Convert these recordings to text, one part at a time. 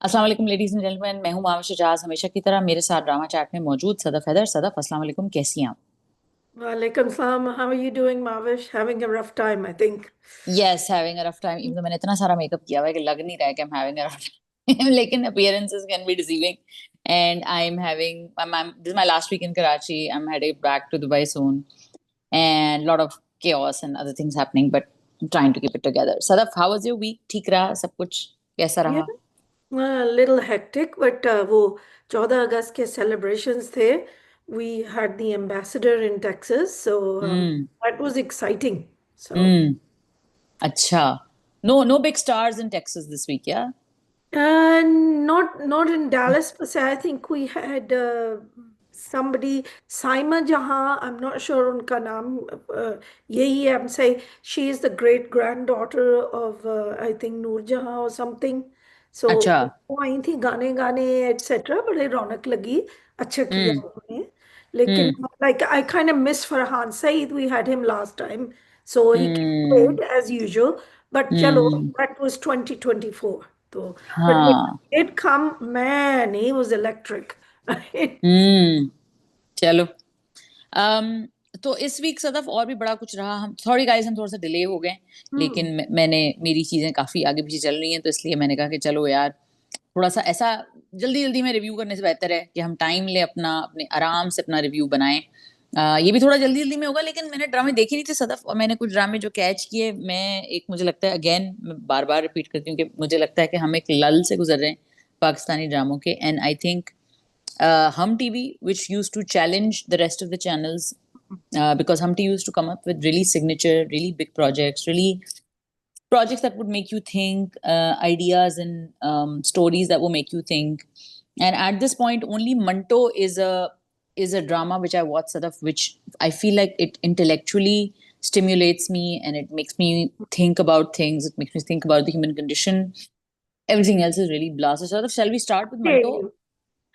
अस्सलाम वालेकुम ladies and gentleman, मैं हूं महवश अजाज। हमेशा की तरह मेरे साथ ड्रामा चैट में मौजूद सदफ हैदर। सदफ, अस्सलाम वालेकुम, कैसी हैं आप? Walaikum salam. How are you doing, Mavish? Having a rough time, I think. Yes, having a rough time. Even तो मैंने इतना सारा मेकअप किया हुआ है कि लग नहीं रहा है कि I am having a rough time लेकिन appearances can be deceiving and I am having this is my last week in Karachi. I am heading back to Dubai soon and lot of chaos and other things happening, but I'm trying to keep it together. Sadaf, how was your week? ठीक रहा सब कुछ? कैसा Yeah, रहा? a little hectic, but वो 14 अगस्त के celebrations थे. We had the ambassador in Texas, so hmm. that was exciting. So, हम्म। अच्छा। No big stars in Texas this week, yeah? not in Dallas, but I think we had somebody, Saima Jahan. I'm not sure उनका नाम यही है. I'm saying she is the great granddaughter of I think Noor Jahan or something. So अच्छा। वो आई थी गाने गाने etc. बड़े रौनक लगी. अच्छा किया हम्म। उन्होंने. लेकिन हम्म। like I kind of miss Farhan Saeed. We had him last time, so he came hmm. late as usual. But चलो, हम्म। that was 2024. तो but when हाँ। it come, man, he was electric. हम्म। चलो। um, तो इस week Sadaf और भी बड़ा कुछ रहा। हम सॉरी गाइस, हम थोड़ा सा डिले हो गए, लेकिन Hmm. मैंने मेरी चीजें काफी आगे पीछे चल रही हैं, तो इसलिए मैंने कहा कि चलो यार, थोड़ा सा ऐसा जल्दी जल्दी में रिव्यू करने से बेहतर है कि हम टाइम ले अपना, अपने आराम से अपना रिव्यू बनाएं। ये भी थोड़ा जल्दी जल्दी में होगा, लेकिन मैंने ड्रामे देखे नहीं थे सदफ, और मैंने कुछ ड्रामे जो कैच किए, मैं एक मुझे लगता है, अगेन मैं बार बार रिपीट करती हूँ कि मुझे लगता है कि हम एक लल से गुजर रहे हैं पाकिस्तानी ड्रामों के। And I think Hum TV, which used to challenge the rest of the channels, because Hum TV used to come up with really signature, really big projects, really projects that would make you think, ideas and stories that will make you think. And at this point, only Manto is a drama which I watch, sort of, which I feel like it intellectually stimulates me and it makes me think about things. It makes me think about the human condition. Everything else is really blah. So, sort of, shall we start with Dare Manto? you?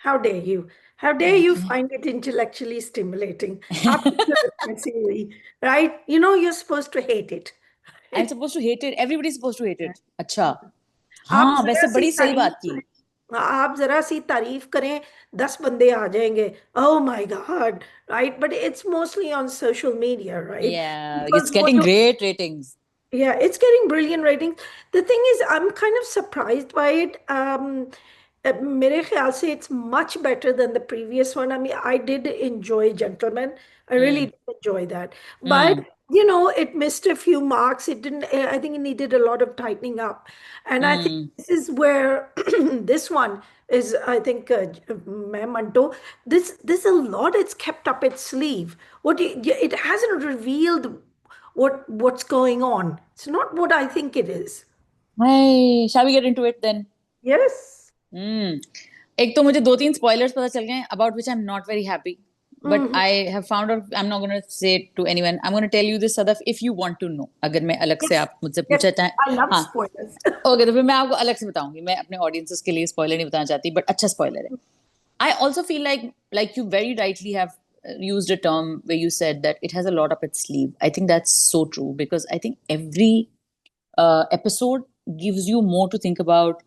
How dare you? How dare you Okay. find it intellectually stimulating? आपकी जरूरत कैसे हुई? Right? You know you're supposed to hate it. I'm supposed to hate it. Everybody's supposed to hate it. अच्छा। आप हाँ, जरा वैसे सी बड़ी सही तारीफ बात की। करें, आप जरा सी तारीफ करें, 10 बंदे आ जाएंगे. Oh my God, right? But it's mostly on social media, right? Yeah, it's Because वो getting जो great ratings. Yeah, it's getting brilliant ratings. The thing is, I'm kind of surprised by it. मेरे ख्याल से it's much better than the previous one. I mean, I did enjoy Gentleman. I really Hmm. did enjoy that. But, Hmm. it missed a few marks. It didn't, I think it needed a lot of tightening up. And I think Hmm. this is where this one is, I think, Manto, this a lot it's kept up its sleeve. It hasn't revealed what's going on. It's not what I think it is. Hey, shall we get into it then? Yes. Hmm. एक तो मुझे दो तीन spoilers पता चल गए about which I'm not very happy. But Mhm. I have found out, I'm not going to say it to anyone. I'm going to tell you this, Sadaf, if you want to know. अगर मैं अलग से Yes. आप मुझसे Yes. पूछा चाहें। I love हाँ। spoilers. Okay, तो फिर मैं आपको अलग से बताऊंगी। मैं अपने ऑडियंसेस के लिए स्पॉइलर नहीं बताना चाहती, बट अच्छा स्पॉइलर है। I also feel like you very rightly have used a term where you said that it has a lot up its sleeve. I think that's so true because I think every episode gives you more to think about.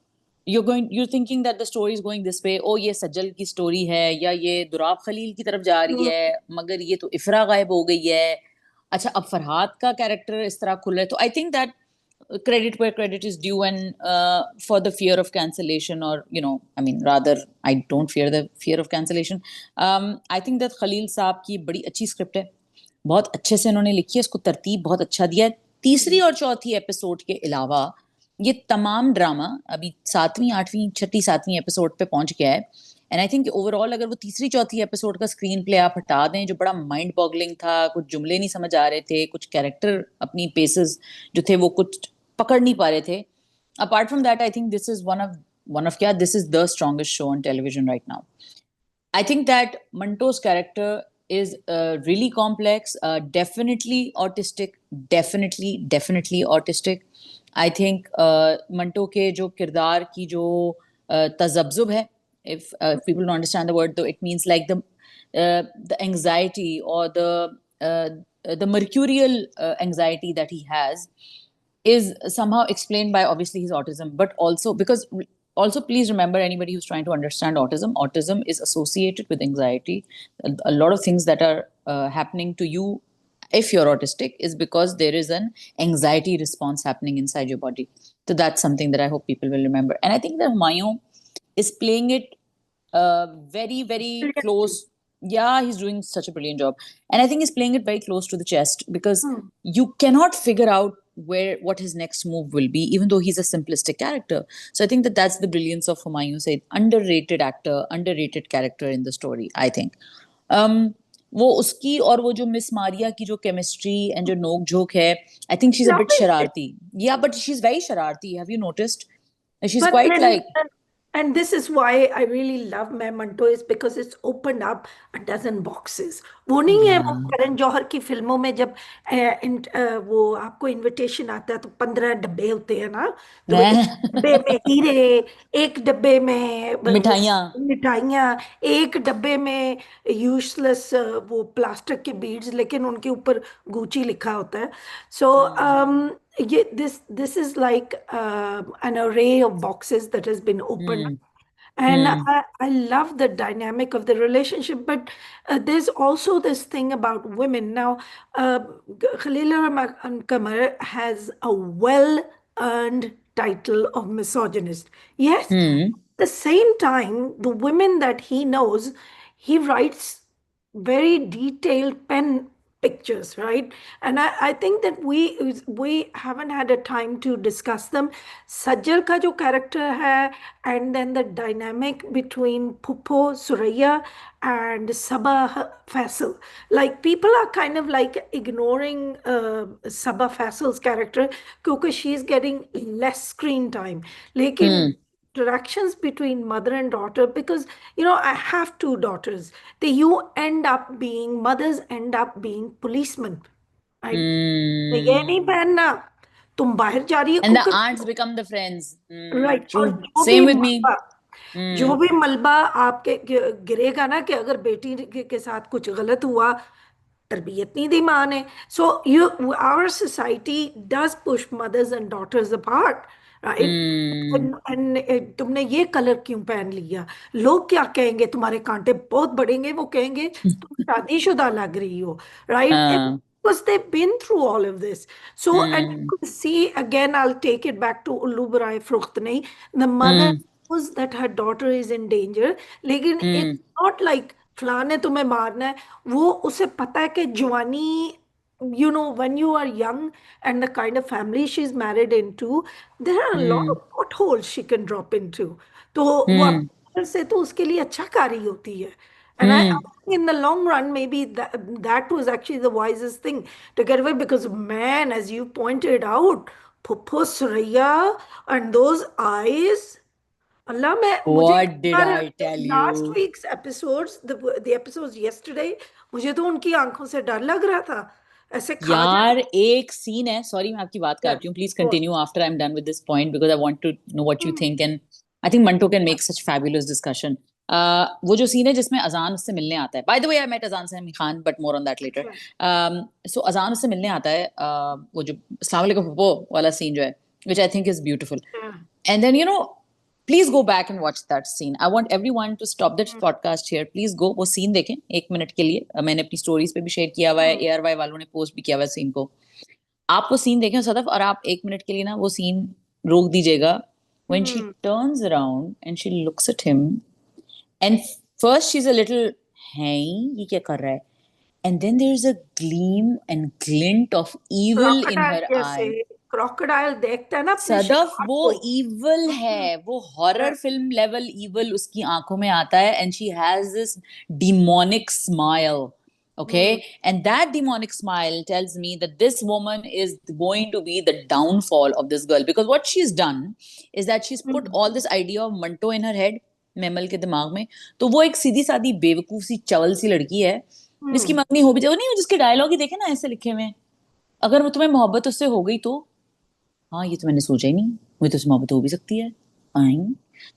You're thinking that the story is going this way. Oh, ये सज्जल की story है, या ये दुराब खलील की तरफ जा रही Mm. है, मगर ये तो इफरा गायब हो गई है। अच्छा, अब फरहाद का कैरेक्टर इस तरह खुल रहा है, तो I think that credit where credit is due, and for the fear of cancellation, or I mean, rather, I don't fear the fear of cancellation. I think that Khalil साहब की बड़ी अच्छी स्क्रिप्ट है, बहुत अच्छे से उन्होंने लिखी है, इसको तरतीब बहुत अच्छा दिया है। तीसरी और चौथी एपिसोड के अलावा ये तमाम ड्रामा अभी सातवीं आठवीं छठी सातवीं एपिसोड पे पहुंच गया है। एंड आई थिंक ओवरऑल अगर वो तीसरी चौथी एपिसोड का स्क्रीन प्ले आप हटा दें, जो बड़ा माइंड बॉगलिंग था, कुछ जुमले नहीं समझ आ रहे थे, कुछ कैरेक्टर अपनी पेसेस जो थे वो कुछ पकड़ नहीं पा रहे थे, apart from that, I think this is one of yeah, this is the strongest show on television right now. I think that Manto's character is really complex, definitely autistic, definitely autistic. I think Manto के जो किरदार की जो तजब्जुब है, if people don't understand the word, though, it means like the anxiety, or uh, the mercurial anxiety that he has is somehow explained by obviously his autism, but also because also, please remember, anybody who's trying to understand autism is associated with anxiety. A lot of things that are happening to you if you're autistic is because there is an anxiety response happening inside your body. So that's something that I hope people will remember. And I think that Humayun is playing it very, very Brilliantly. close. Yeah, he's doing such a brilliant job. And I think he's playing it very close to the chest because Hmm. you cannot figure out what his next move will be, even though he's a simplistic character. So I think that that's the brilliance of Humayun Said. Underrated actor, underrated character in the story, I think. Um, वो उसकी और वो जो miss Maria की जो chemistry and जो नोक झोंक है I think she is a bit Loving it. शरारती या बट शी इज वेरी शरारती have you noticed she is But quite then, like and this is why I really love Manto is because it's opened up a dozen boxes. वो नहीं है वो yeah Karan Johar की फिल्मों में जब वो आपको इनविटेशन आता है तो 15 डब्बे होते हैं ना, तो एक डब्बे में हीरे, एक डब्बे में वो मिठाइयाँ मिठाइयाँ, एक डब्बे में यूजलेस वो प्लास्टिक के बीड्स लेकिन उनके ऊपर गुची लिखा होता है. सो this is like an array of boxes that has been opened. hmm And hmm I love the dynamic of the relationship, but there's also this thing about women. Now, Khalil Kamar has a well earned title of misogynist. Yes, hmm at the same time, the women that he knows, he writes very detailed pen pictures, right? And I think that we haven't had a time to discuss them. Sajal ka jo character hai, and then the dynamic between Pupo Suraya and Sabah Faisal. Like people are kind of like ignoring Sabah Faisal's character because she's getting less screen time. Lekin hmm interactions between mother and daughter, because I have two daughters, you end up being mothers end up being policemen, right? ये hmm नहीं पहनना, तुम बाहर जा रही है and the cooker. aunts become the friends right, और true same with me जो hmm भी मलबा आपके गिरेगा ना कि अगर बेटी के साथ कुछ गलत हुआ, तरबियत नहीं दी माँ ने. So you our society does push mothers and daughters apart, right? hmm तुमने ये कलर क्यों पहन लिया, लोग क्या कहेंगे, तुम्हारे कांटे बहुत बढ़ेंगे, वो कहेंगे तुम शादीशुदा लग रही हो, राइट? हाँ Because they've been through all of this. So, and you hmm could see again, I'll take it back to Ullu Barai Frukhtni. The mother hmm knows that her daughter is in danger, लेकिन hmm it's not like फलाने तुम्हें मारना है. वो उसे पता है कि जवानी, when you are young and the kind of family she's married into, there are a lot hmm of potholes she can drop into. तो वो hmm अपने से तो उसके लिए अच्छा कार्य होती है. And I hmm think in the long run, maybe that was actually the wisest thing to get away, because, man, as you pointed out, Pupu Suraya and those eyes, Allah, मुझे what did यार I tell last you week's episodes, the episodes yesterday, मुझे तो उनकी आंखों से डर लग रहा था, ऐसे खा यार जाए. एक सीन है सॉरी मैं आपकी बात Yes, काटती हूँ please go on. Continue after I am done with this point because I want to know what you Hmm. Think and I think Manto can make such fabulous discussion वो जो scene है जिसमें अजान उससे मिलने आता है by the way I met Azan Sami Khan but more on that later Yeah. So Azan उससे मिलने आता है वो जो अस्सलाम वालेकुम पप्पो वाला सीन जो है which I think is beautiful. Yeah. And then, please go back and watch that scene. I want everyone to stop this Hmm. podcast here. Please go वो scene देखें 1 मिनट के लिए. मैंने अपनी stories पे भी share किया हुआ है, Hmm. ARY वालों ने post भी किया हुआ है scene को. आप वो scene देखें सदफ और आप 1 मिनट के लिए ना वो scene रोक दीजिएगा. When she Hmm. turns around and she looks at him and first she's a little, hey, ये क्या कर रहा है? And then there's a gleam and glint of evil in Crocodile her जैसे, eye. crocodile देखता है ना अपने सदफ शिकार वो को. Evil Hmm. है वो हॉरर फिल्म लेवल इवल उसकी आंखों में आता है and she has this demonic smile okay Hmm. and that demonic smile tells me that this woman is going to be the downfall of this girl because what she's done is that she's put Hmm. all this idea of Manto in her head mammal के दिमाग में तो वो एक सीधी सादी बेवकूफ सी चवल सी लड़की है जिसकी Hmm. मंगनी हो भी जाए नहीं जिसके डायलॉग ही देखे ना ऐसे लिखे हुए अगर वो तुम्हें मोहब्बत उससे हो गई तो हाँ ये तो मैंने सोचा ही नहीं मुझे तो उससे मोहब्बत हो भी सकती है आई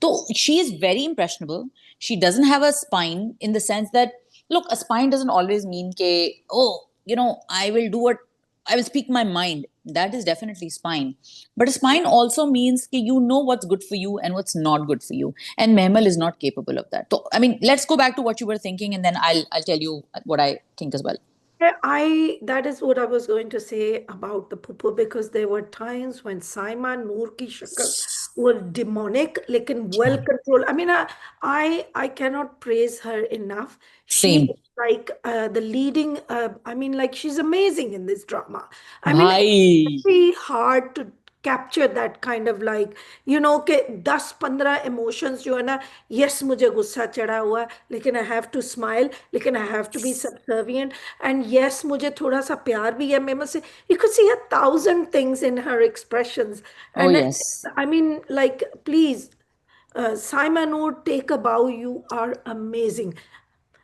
तो she is very impressionable she doesn't have a spine in the sense that look a spine doesn't always mean ke oh I will do what I will speak my mind That is definitely spine. But spine also means that you know what's good for you and what's not good for you. And Mehmal is not capable of that. So, I mean, let's go back to what you were thinking and then I'll tell you what I think as well. Yeah, that is what I was going to say about the poo because there were times when Saima Noor ki shakal was demonic, lekin well controlled. I mean, I cannot praise her enough. She Same. is like the leading. I mean, like she's amazing in this drama. I mean, it's Bhai. very hard to capture that kind of like कि 10-15 emotions जो है ना yes मुझे गुस्सा चढ़ा हुआ है लेकिन आई हैव टू स्माइल लेकिन I have to be subservient and yes मुझे थोड़ा सा प्यार भी है मैं से you could see 1,000 things in her expressions Oh and yes. I mean like please Saima Noor take a bow you are amazing.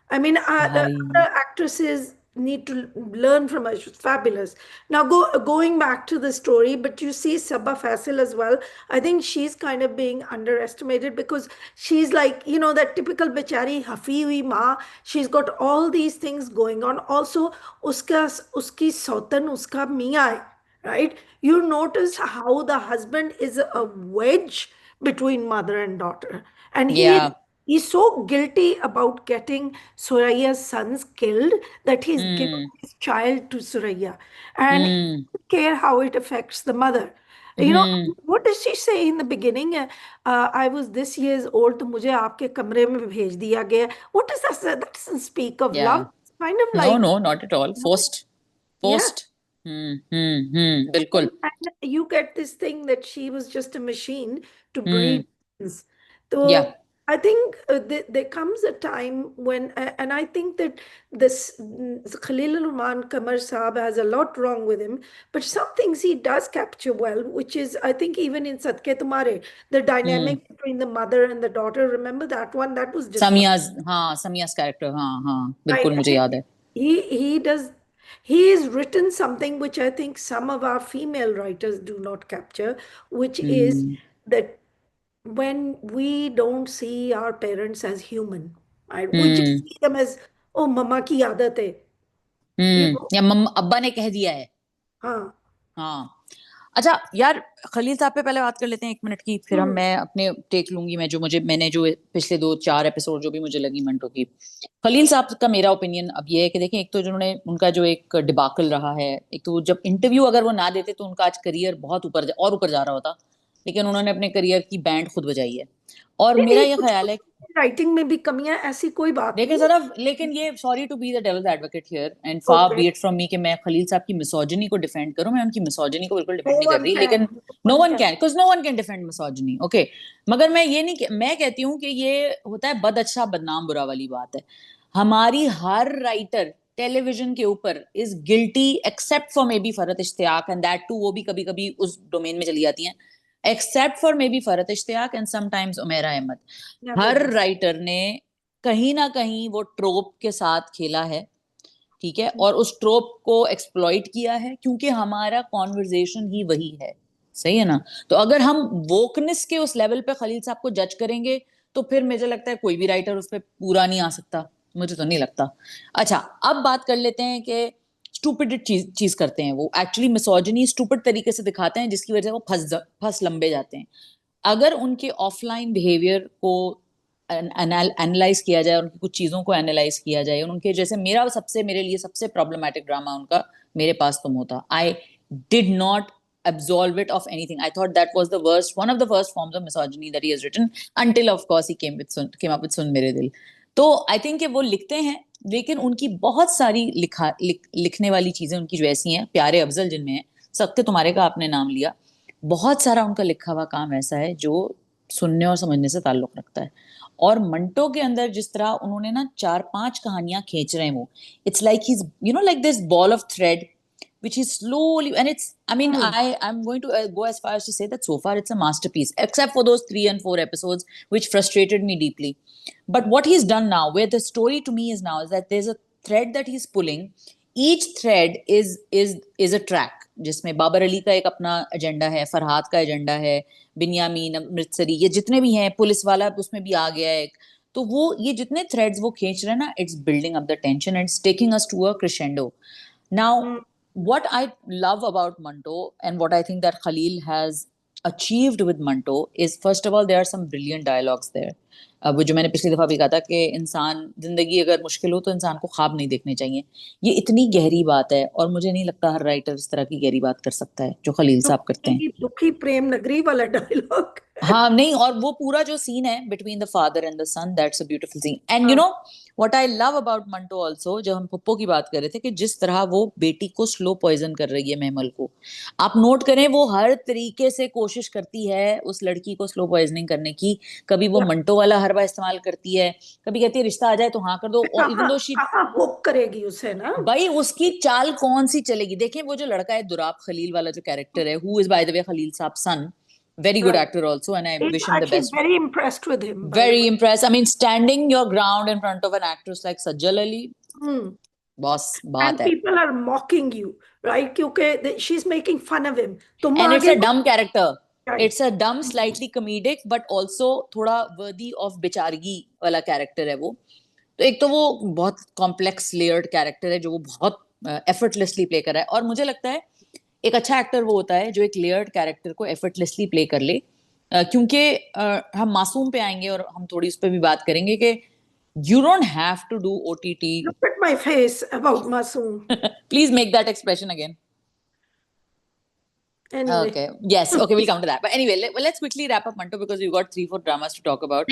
I mean, the Bhai. other actresses need to learn from her. She's fabulous. Now, going back to the story, but you see Sabba Fasil as well. I think she's kind of being underestimated because she's like, that typical bechari hafi hui ma. She's got all these things going on. Also, uski sautan, uska miya hai, right? You notice how the husband is a wedge between mother and daughter. And Yeah. he's so guilty about getting Suraya's sons killed that he's given Hmm. his child to Suraya. And he Hmm. doesn't care how it affects the mother. You know, Hmm. what does she say in the beginning? I was this years old, तो मुझे आपके कमरे में भेज दिया गया. What does that say? That doesn't speak of love. Yeah. It's kind of No, like, no, not at all. Forced. yeah. Forced. Bilkul. And you get this thing that she was just a machine to Hmm. breed things. Yeah. So I think there comes a time when, and I think that Khalil Rahman Kamar Saab has a lot wrong with him, but some things he does capture well, which is, I think, even in Sadke Tumhare, the Hmm. dynamic between the mother and the daughter. Remember that one? That was just Samia's character. हाँ, बिल्कुल right. मुझे And याद है. he does he has written something which I think some of our female writers do not capture, which is Hmm. that when we don't see our parents as human, right? We just Hmm. see them as oh mama ki aadat hai, या मम्मा अब्बा ने कह दिया है. हाँ. हाँ. अच्छा यार, खलील साहब पे पहले बात कर लेते हैं 1 मिनट की, फिर मैं अपने टेक लूंगी. मैंने जो पिछले 2-4 एपिसोड जो भी मुझे लगी मंटो की. खलील साहब का मेरा ओपिनियन अब ये है कि देखें, एक तो जिन्होंने उनका जो एक डिबाकल रहा है, एक तो जब इंटरव्यू अगर वो ना देते तो उनका आज करियर बहुत ऊपर जा रहा होता, लेकिन उन्होंने अपने करियर की बैंड खुद बजाई है. और नहीं मेरा नहीं ये कुछ ख्याल कुछ है, राइटिंग में भी कमियां ऐसी कोई बात देखें नहीं है. सर, लेकिन ये sorry to be the devil's advocate here and far okay. Be it from me कि मैं खलील साहब की मिसोजिनी को डिफेंड करूं. मैं उनकी मिसोजिनी को बिल्कुल नो डिफेंड नहीं कर वन रही, कैन लेकिन no no one one can can, because no one can defend misogyny. Okay, मगर मैं ये नहीं, मैं कहती हूँ कि ये होता है बद अच्छा बदनाम बुरा वाली बात है. हमारी हर राइटर टेलीविजन के ऊपर is guilty except for maybe Farhat Ishtiaq, and that too वो भी कभी कभी उस डोमेन में चली जाती हैं, except for maybe Farhat Ishtiaq and sometimes Umera Ahmed. Never her done. Writer ने कहीं ना कहीं वो ट्रोप के साथ खेला है, ठीक है, और उस ट्रोप को एक्सप्लॉइट किया है, क्योंकि हमारा कॉन्वर्जेशन ही वही है. सही है ना? तो अगर हम वोकनेस के उस लेवल पे खलील साहब को जज करेंगे, तो फिर मुझे लगता है कोई भी राइटर उस पर पूरा नहीं आ सकता. मुझे तो नहीं लगता. अच्छा, अब बात कर लेते हैं कि स्टूपिड चीज करते हैं वो, एक्चुअली मिसोजिनी स्टूपिड तरीके से दिखाते हैं, जिसकी वजह से वो फंस लंबे जाते हैं. अगर उनके ऑफलाइन बिहेवियर को एनालाइज किया जाए, उनकी कुछ चीजों को एनालाइज किया जाए, उनके जैसे मेरे लिए सबसे प्रॉब्लमैटिक ड्रामा उनका मेरे पास तुम होता. I did not absolve it of anything. I thought that was one of the worst forms of misogyny that he has written, until of course he came up with सुन मेरे दिल. तो I think वो लिखते हैं, लेकिन उनकी बहुत सारी लिखने वाली चीजें उनकी जो ऐसी हैं, प्यारे अफजल जिनमें है, सत्य तुम्हारे का आपने नाम लिया, बहुत सारा उनका लिखा हुआ काम ऐसा है जो सुनने और समझने से ताल्लुक रखता है. और मंटो के अंदर जिस तरह उन्होंने ना 4-5 कहानियां खींच रहे हैं वो, it's like he like this ball of thread which is slowly, and it's, I mean, I'm going to go as far as to say that so far it's a masterpiece, except for those 3 and 4 episodes which frustrated me deeply. But what he's done now, where the story to me is now, is that there's a thread that he's pulling. Each thread is a track, जिसमें बाबर अली का एक अपना agenda है, फरहाद का agenda है, बिन्यामीन अमृतसरी, ये जितने भी हैं, पुलिस वाला उसमें भी आ गया एक. तो वो ये जितने थ्रेड्स वो खींच रहे हैं ना, it's building up the tension and it's taking us to a crescendo. Now what I love about Manto and what I think that Khalil has achieved with Manto is, first of all, there are some brilliant dialogues there. वो जो मैंने पिछली दफा भी कहा था कि इंसान, जिंदगी अगर मुश्किल हो तो इंसान को ख्वाब नहीं देखने चाहिए, ये इतनी गहरी बात है और मुझे नहीं लगता हर राइटर इस तरह की गहरी बात कर सकता है जो खलील साहब करते हैं. दुखी प्रेम नगरी वाला डायलॉग. हाँ नहीं, और वो पूरा जो सीन है between the father and the son, that's a beautiful scene. And you know what I love about Manto also, जब हम पप्पो की बात कर रहे थे कि जिस तरह वो बेटी को स्लो पॉइजन कर रही है महमल को, आप नोट करें वो हर तरीके से कोशिश करती है उस लड़की को स्लो पॉइजनिंग करने की. कभी वो मंटो वाला हरबा इस्तेमाल करती है, कभी कहती है रिश्ता आ जाए तो हाँ कर दो, और इवन दो शी हुक करेगी उसे ना, भाई उसकी चाल कौन सी चलेगी. देखें वो जो लड़का है दुराब खलील वाला जो कैरेक्टर है, who is by the way Khalil sahab son, very good actor also, and I wish him the actually best. very impressed with him, by the Very way. impressed. I mean, standing your ground in front of an actress like Sajal Ali, boss, baat And hai. people are mocking you, right? क्योंकि she's making fun of him. तुम And it's आगे a dumb character. Right. It's a dumb, slightly comedic, but also थोड़ा worthy of बेचारगी वाला character है वो. तो एक तो वो बहुत complex layered character है जो वो बहुत effortlessly play कर रहा है, और मुझे लगता है एक अच्छा एक्टर वो होता है जो एक लेयर्ड कैरेक्टर को एफर्टलेसली प्ले कर ले. क्योंकि हम मासूम पे आएंगे और हम थोड़ी उस पर भी बात करेंगे कि you don't have to do OTT. Look at my face about Masoom. Please make that expression again. Anyway. Okay. Yes. Okay, we'll come to that. But anyway, let's quickly wrap up Manto because we've got 3-4 dramas to talk about.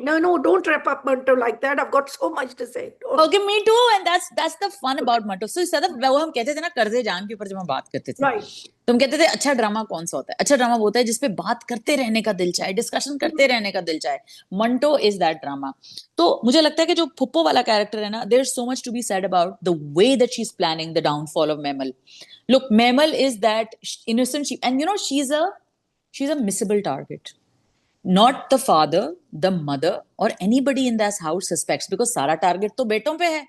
No, don't wrap up Manto like that. I've got so much to say. Okay, me too. And that's the fun about Manto. So Sadaf, वो हम कहते थे ना कर्जे जान के ऊपर जब हम बात करते थे, Right. तो हम कहते थे अच्छा ड्रामा कौन सा होता है. अच्छा ड्रामा वो होता है जिसपे बात करते रहने का दिल चाहे, डिस्कशन करते रहने का दिल चाहे. Manto is that drama. तो मुझे लगता है कि जो फुप्पो वाला कैरेक्टर है ना, there is so much to be said about the way that she is planning the downfall of Memal. Look, Memal is that innocent sheep, and you know she's a missable target. Not the father, the mother, or anybody in that house suspects, because सारा target तो बेटों पे है.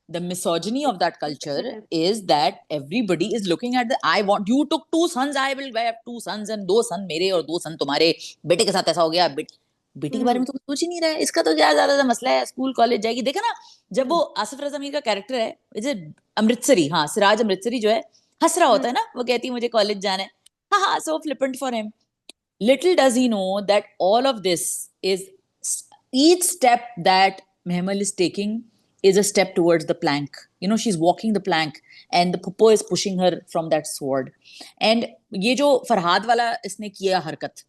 The misogyny of that culture is that everybody is looking at the, I want, you took 2 sons, I will have 2 sons, and 2 सन मेरे और 2 सन तुम्हारे, बेटे के साथ ऐसा हो गया, बेटी के बारे में तो कुछ सोच ही नहीं रहा है. इसका तो क्या ज्यादा मसला है, स्कूल कॉलेज जाएगी. देखा ना जब वो आसिफ रजा मीर का कैरेक्टर है, इज अमृतसरी, हाँ सिराज अमृतसरी जो है, हंस रहा होता है ना, वो कहती है मुझे कॉलेज जाना है, हाँ हाँ, so flippant for him. Little does he know that all of this is, each step that Mehmal is taking is a step towards the plank. You know, she's walking the plank and the puppo is pushing her from that sword. And ये जो फरहाद वाला इसने किया हरकत,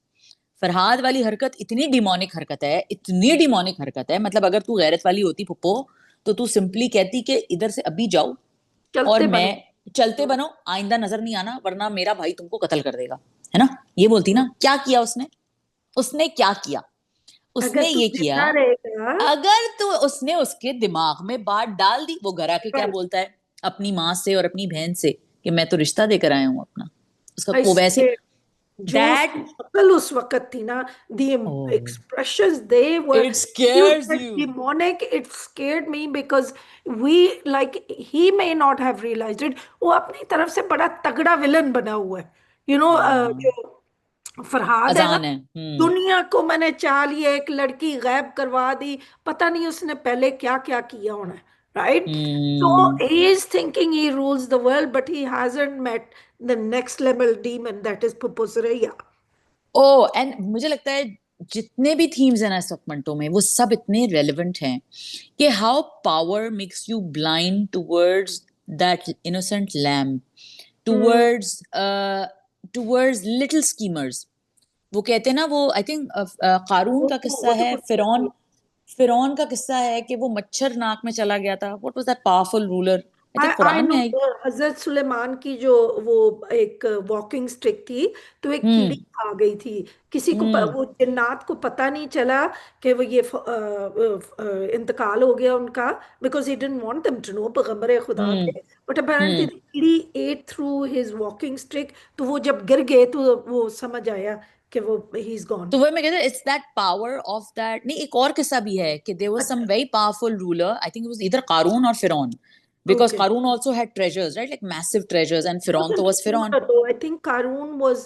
फरहाद वाली हरकत इतनी demonic हरकत है, इतनी डिमोनिक हरकत है. मतलब अगर तू गैरत वाली होती पुप्पो तो तू सिंपली कहती कि इधर से अभी जाओ और मैं चलते बनो, आइंदा नजर नहीं आना वरना मेरा भाई तुमको कत्ल कर देगा, है ना. ये बोलती ना. क्या किया उसने क्या किया, उसने ये किया. अगर तो उसने उसके दिमाग में बात डाल दी, वो घर आके क्या बोलता है अपनी माँ से और अपनी बहन से कि मैं तो रिश्ता देकर आया हूँ अपना. उसका वो वैसे that उस वक्त थी ना, the expressions they were, it scares you. Demonic. It scared me because we, like, he may not have realized it. वो अपनी तरफ से बड़ा तगड़ा विलन बना हुआ है, you know. जो फरहाद है ना, दुनिया को मैंने चाह लिया, एक लड़की गायब करवा दी, पता नहीं उसने पहले क्या क्या किया होना, right? So he is thinking he rules the world, but he hasn't met the next level demon that is Pupusraya. Oh, and मुझे लगता है जितने भी themes हैं ना इस वक्त मंटो में, वो सब इतने relevant हैं कि how power makes you blind towards that innocent lamb, towards little schemers. वो कहते हैं ना, वो I think कारून का किस्सा है, फिरौन का किस्सा है कि वो मच्छर नाक में चला गया था. What was that powerful ruler? I know हजरत सुलेमान की जो वो एक वॉकिंग स्टिक थी, तो एक कीड़ी खा गई थी किसी को, वो जिन्नात को पता नहीं चला कि वो ये इंतकाल हो गया उनका, because he didn't want them to know, पैगंबर खुदा थे, बट अपेरेंटली द कीड़ी ate through his walking stick, तो वो जब गिर गए तो वो समझ आया कि वो ही इज गॉन. तो वो मैं कहता हूं it's that power of that. नहीं, एक और किस्सा भी है कि there was some very powerful ruler, I think it was either कारून और फिरौन, because Karun also had treasures, right? Like massive treasures, and Firaun was Firaun. I think Karun was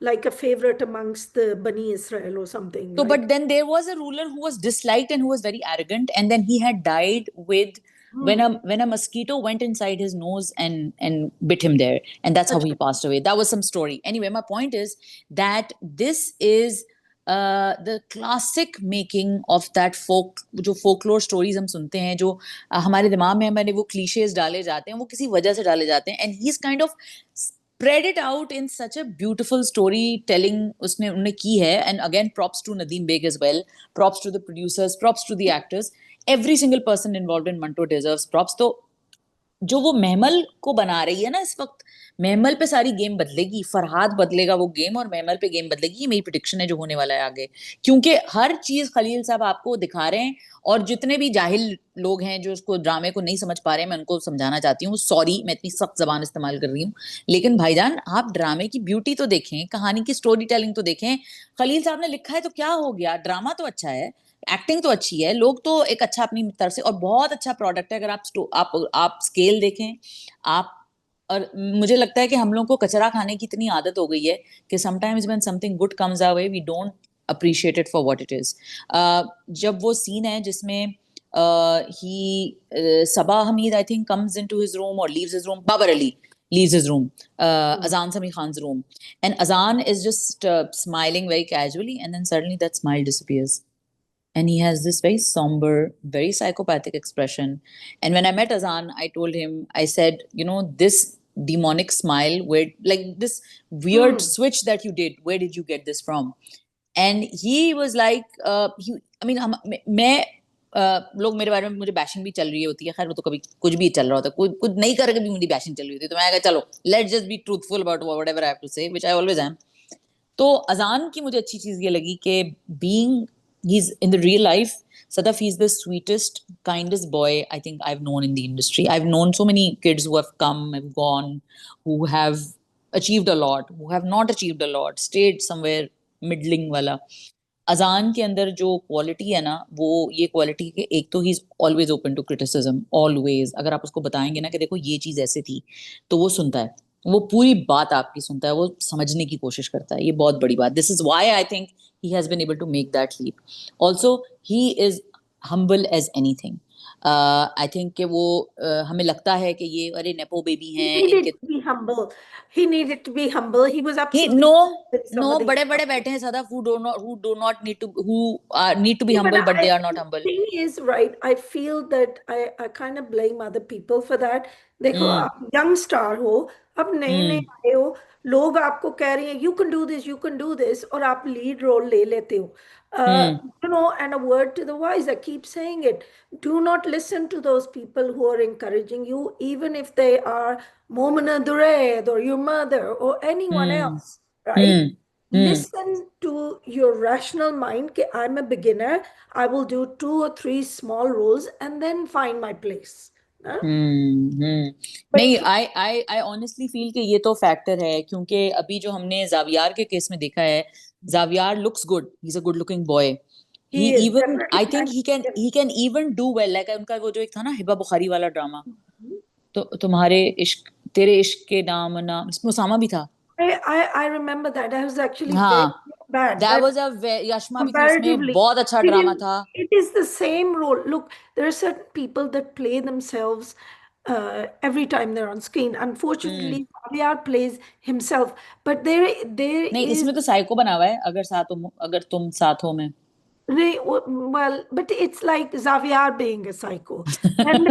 like a favorite amongst the Bani Israel or something. So, but then there was a ruler who was disliked and who was very arrogant, and then he had died with when a mosquito went inside his nose and bit him there, and that's how he passed away. That was some story. Anyway, my point is that this is the classic making of that जो folklore stories हम सुनते हैं, जो हमारे दिमाग में हमारे वो cliches डाले जाते हैं, वो किसी वजह से डाले जाते हैं, and he's kind of spread it out in such a beautiful storytelling उन्होंने की है. And again, props to Nadeem Beg as well, props to the producers, props to the actors. Every single person involved in Manto deserves props. तो जो वो महमल को बना रही है ना इस वक्त, महमल पे सारी गेम बदलेगी, फरहाद बदलेगा वो गेम और महमल पे गेम बदलेगी. ये मेरी प्रेडिक्शन है जो होने वाला है आगे, क्योंकि हर चीज खलील साहब आपको दिखा रहे हैं. और जितने भी जाहिल लोग हैं जो उसको ड्रामे को नहीं समझ पा रहे हैं, मैं उनको समझाना चाहती हूँ, सॉरी मैं इतनी सख्त जबान इस्तेमाल कर रही हूँ, लेकिन भाईजान आप ड्रामे की ब्यूटी तो देखें, कहानी की स्टोरी टेलिंग तो देखें. खलील साहब ने लिखा है तो क्या हो गया, ड्रामा तो अच्छा है, एक्टिंग तो अच्छी है, लोग तो एक अच्छा अपनी तरफ से, और बहुत अच्छा प्रोडक्ट है. अगर आप स्केल देखें आप, और मुझे लगता है कि हम लोग को कचरा खाने की इतनी आदत हो गई है कि sometimes when something good comes our way we don't appreciate it for what it is. जब वो सीन है जिसमें Sabah Hamid I think comes into his room or leaves his room, Babar Ali leaves his room, Azan Sami Khan's room, and Azan is just smiling very casually, and then suddenly that smile disappears. And he has this very somber, very psychopathic expression. And when I met Azan, I told him, I said, this demonic smile, where, like this weird switch that you did, where did you get this from? And he was like, मैं लोग मेरे बारे में मुझे bashing भी चल रही होती है, खैर वो तो कभी कुछ भी चल रहा होता है, कुछ नहीं करके भी मेरी बैशिंग चल रही होती है, तो मैं कहा चलो let's just be truthful about whatever I have to say, which I always am. तो अजान की मुझे अच्छी चीज ये लगी कि being he's in the real life, Sadaf, he's the sweetest, kindest boy I think I've known in the industry. I've known so many kids who have come, have gone, who have achieved a lot, who have not achieved a lot, stayed somewhere middling wala. अजान के अंदर जो quality है ना, वो ये quality के, एक तो he is always open to criticism, always. अगर आप उसको बताएंगे ना कि देखो ये चीज ऐसे थी, तो वो सुनता है, वो पूरी बात आपकी सुनता है, वो समझने की कोशिश करता है. ये बहुत बड़ी बात. This is why I think he has been able to make that leap. Also, he is humble as anything. I think कि वो हमें लगता है कि ये अरे नेपो बेबी हैं, He needed to be humble. He needed to be humble. He was absolutely no बड़े बड़े बैठे हैं Sadaf, who need to be humble, but they are not humble. The thing is, right, I feel that I kind of blame other people for that. देखो आप young star हो, अब नए नए आए हो, लोग आपको कह रहे हैं you can do this, और आप lead role ले लेते हो. And a word to the wise, I keep saying it, do not listen to those people who are encouraging you, even if they are Momina Dured or your mother or anyone else, right? Listen to your rational mind कि I'm a beginner, I will do 2 or 3 small roles and then find my place. नहीं, I honestly feel कि ये तो factor है, क्योंकि अभी जो हमने जावियार के केस में देखा है, Zaviyar looks good, he's a good looking boy. I think he can even do well. Like उनका वो जो एक था ना हिबा बुखारी वाला ड्रामा, तो तुम्हारे इश्क तेरे इश्क के नाम ना, इसमें उसामा भी था. I remember that. I was actually very bad. That was a Yashma भी थी उसमें, बहुत अच्छा ड्रामा था. It is the same role. Look, there are certain people that play themselves every time they're on screen. Unfortunately, Javier plays himself, but there नहीं, is, इसमें तो psycho बना हुआ है, अगर तुम साथ हो में. well, but it's like Xavier being a psycho. And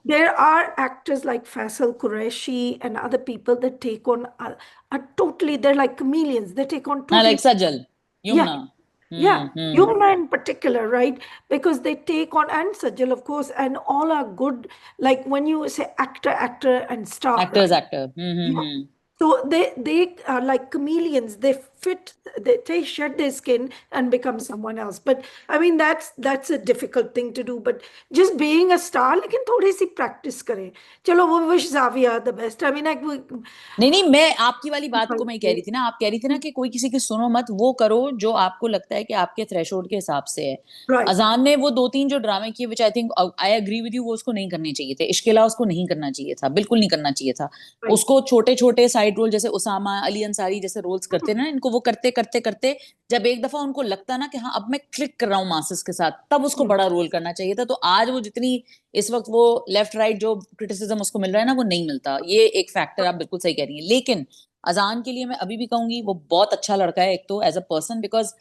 there are actors like Faisal Qureshi and other people that take on a totally, they're like chameleons. They take on totally. Like Sajal, Yumna. Yeah, Yumna in particular, right? Because they take on, and Sajal, of course, and all are good. Like when you say actor, and star. Actor. Yeah. So they are like chameleons. They shed their skin and become someone else. But I mean that's a difficult thing to do. But just being a star, लेकिन थोड़ी सी practice करें. चलो वो wish Xavier the best. I mean नहीं, मैं आपकी वाली बात को मैं कह रही थी ना, आप कह रही थी ना कि कोई किसी की सुनो मत, वो करो जो आपको लगता है कि आपके थ्रेशोल्ड के हिसाब से है. अजान ने वो 2-3 जो ड्रामे किए, which I think I agree with you, वो उसको नहीं करने चाहिए थे. इश्किला उसको नहीं करना चाहिए था, बिल्कुल नहीं करना चाहिए था. उसको छोटे छोटे साइड रोल जैसे उसामा, अली अंसारी जैसे रोल्स करते ना, इनको उनको वो करते करते करते जब एक दफा उनको लगता ना कि हाँ अब मैं क्लिक कर रहा हूँ मासेस के साथ, तब उसको बड़ा रोल करना चाहिए था। तो आज वो जितनी इस वक्त वो लेफ्ट राइट जो क्रिटिसिज्म उसको मिल रहा है ना, वो नहीं मिलता। ये एक फैक्टर आप बिल्कुल सही कह रही है। लेकिन अजान के लिए मैं अभी भी कहूंगी वो बहुत अच्छा लड़का है, एक तो as a person, because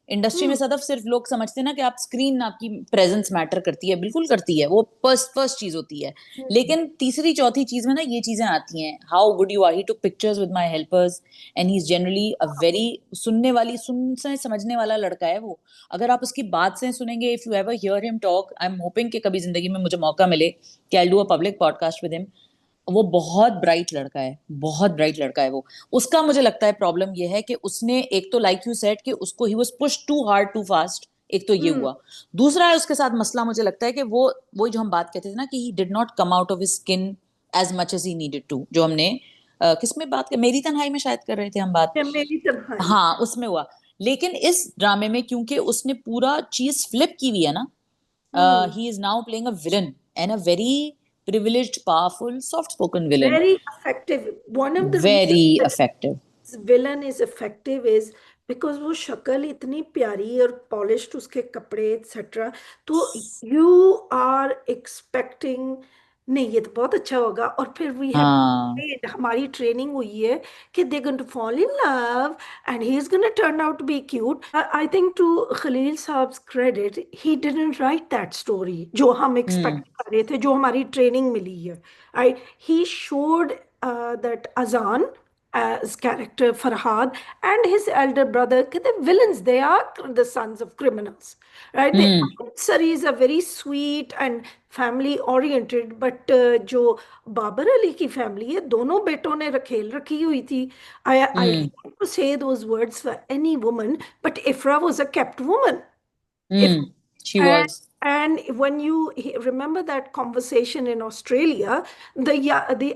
industry में सदफ सिर्फ लोग समझते हैं ना कि आप स्क्रीन, आपकी प्रेजेंस मैटर करती है, बिल्कुल करती है, वो फर्स्ट चीज होती है। लेकिन तीसरी चौथी चीज में ना ये चीजें आती हैं, how good you are, he took pictures with my helpers and he is generally a very सुनने वाली, सुन से समझने वाला लड़का है वो। अगर आप उसकी बात से सुनेंगे, if you ever hear him talk, I am hoping कि कभी जिंदगी में मुझे मौका मिले कि I do a public podcast with him. वो बहुत ब्राइट लड़का है, बहुत ब्राइट लड़का है वो। उसका मुझे लगता है प्रॉब्लम ये है कि उसने एक तो लाइक यू सेड कि उसको he was push too hard too fast, एक तो ये हुआ। दूसरा है उसके साथ मसला, मुझे लगता है कि वो वही जो हम बात कहते थे ना कि he did not come out of his skin as much as he needed to, जो हमने किसमें बात कर, मेरी तन्हाई में शायद कर रहे थे हम बात, मेरी तन्हाई। हाँ उसमें हुआ। लेकिन इस ड्रामे में क्योंकि उसने पूरा चीज फ्लिप की हुई है ना, he is now playing a villain, and a very privileged, powerful, soft-spoken villain. Very effective. One of the reasons Very that effective. this villain is effective is because वो शक्ल इतनी प्यारी और पॉलिश्ड, उसके कपड़े एक्सेट्रा, तो यू आर एक्सपेक्टिंग नहीं ये तो बहुत अच्छा होगा। और फिर वी हैव हाँ। हमारी ट्रेनिंग हुई है कि they going to fall in love and he is going to turn out to be cute. I think to Khalil साहब्स credit, he didn't write that story जो हम हम्म। एक्सपेक्ट कर रहे थे, जो हमारी ट्रेनिंग मिली है। आई ही शोड दैट अजान as character Farhad and his elder brother, the villains, they are the sons of criminals, right? The hmm. series are very sweet and family oriented, but जो बाबर अली की family है, दोनों बेटों ने रखेल रखी हुई थी। I hmm. hate to say those words for any woman, but Ifra was a kept woman. If hmm. She and was. and when you remember that conversation in Australia, the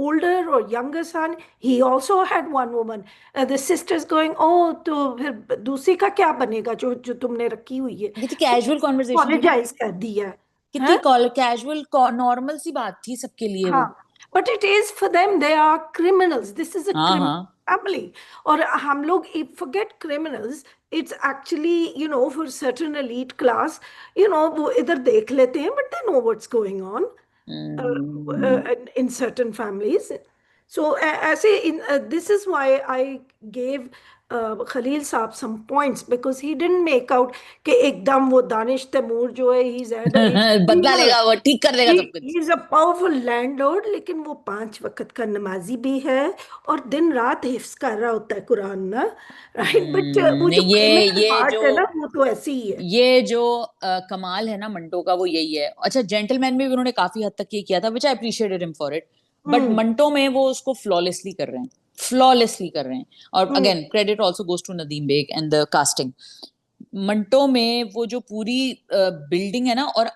older or younger son, he also had one woman. The sisters going, oh, तो फिर दूसरी का क्या बनेगा जो जो तुमने रखी हुई है? कितनी कैजुअल कॉन्वर्जेशन थी ना, Apologize कर दिया, कितनी हाँ कैजुअल नॉर्मल सी बात थी सबके लिए वो। हाँ। But it is for them, they are criminals. This is a हाँ criminal हाँ। family. और हम लोग forget criminals. It's actually, for certain elite class, वो इधर देख लेते हैं, but they know what's going on hmm. in certain families. So ऐसे this is why I gave Khalil Saab some points, because he didn't make out कि एकदम वो दानिश तैमूर जो है he's बदला evil. लेगा वो, ठीक कर देगा सब He कुछ। is a powerful landlord, लेकिन वो 5 वक्त का नमाजी भी है और दिन रात हिफ्स कर रहा होता है कुरान ना, राइट? बट वो जो क्रिमिनल ये जो पार्ट है ना, वो तो ऐसे ही है। ये जो कमाल है ना मंटो का, वो यही है। अच्छा, जेंटलमैन में भी उन्होंने काफी हद तक ये किया था, which I appreciated him for it. But hmm Manto में वो उसको फ्लॉलेसली कर रहे हैं, फ्लॉलेसली कर रहे हैं। और hmm again credit also goes to Nadeem Baig and the casting. Manto में वो जो पूरी बिल्डिंग है ना, और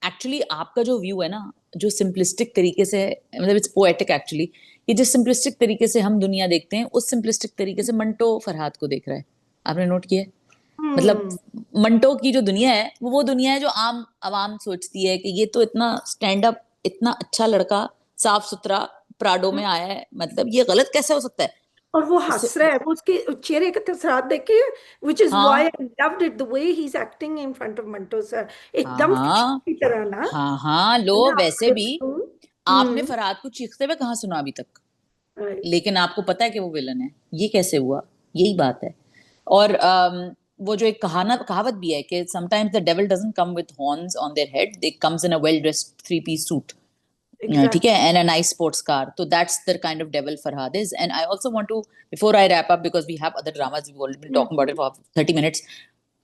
एक्चुअली आपका जो व्यू है ना, जो सिंपलिस्टिक तरीके से, मतलब इट्स पोएटिक एक्चुअली, ये जिस सिंपलिस्टिक तरीके से हम दुनिया देखते हैं, उस सिंपलिस्टिक तरीके से मंटो फरहाद को देख रहा है। आपने नोट किया है? मतलब हम्म मंटो की जो दुनिया है वो दुनिया है जो आम आवाम सोचती है कि ये तो इतना स्टैंड अप, इतना अच्छा लड़का, साफ सुथरा, प्राडो में आया है, मतलब ये गलत कैसे हो सकता है? और वो उससे हंस रहा है, वो उसके चेहरे के तसरात देखे, which is why हाँ I loved it, the way he's acting in front of Manto sir, हाँ एकदम fish हाँ की तरह ना, हाँ हाँ, लो है ना? वैसे भी आपने हम्म फरहाद को चीखते हुए कहाँ सुना अभी तक? right. लेकिन आपको पता है कि वो विलन है, ये कैसे हुआ? यही बात है। और वो जो एक कहावत भी है कि sometimes the devil doesn't come with horns on their head, they comes in a well dressed three piece suit, ठीक है, Exactly. And a nice sports car. तो that's the kind of devil Farhad is. And I also want to, before I wrap up, because we have other dramas, we already been talking about it for 30 minutes,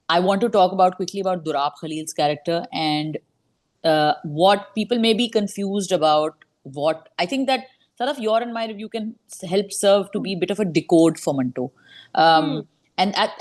I want to talk about quickly about Durab Khalil's character and what people may be confused about. What I think that sort of your and my review can help serve to be a bit of a decode for Manto. Um, hmm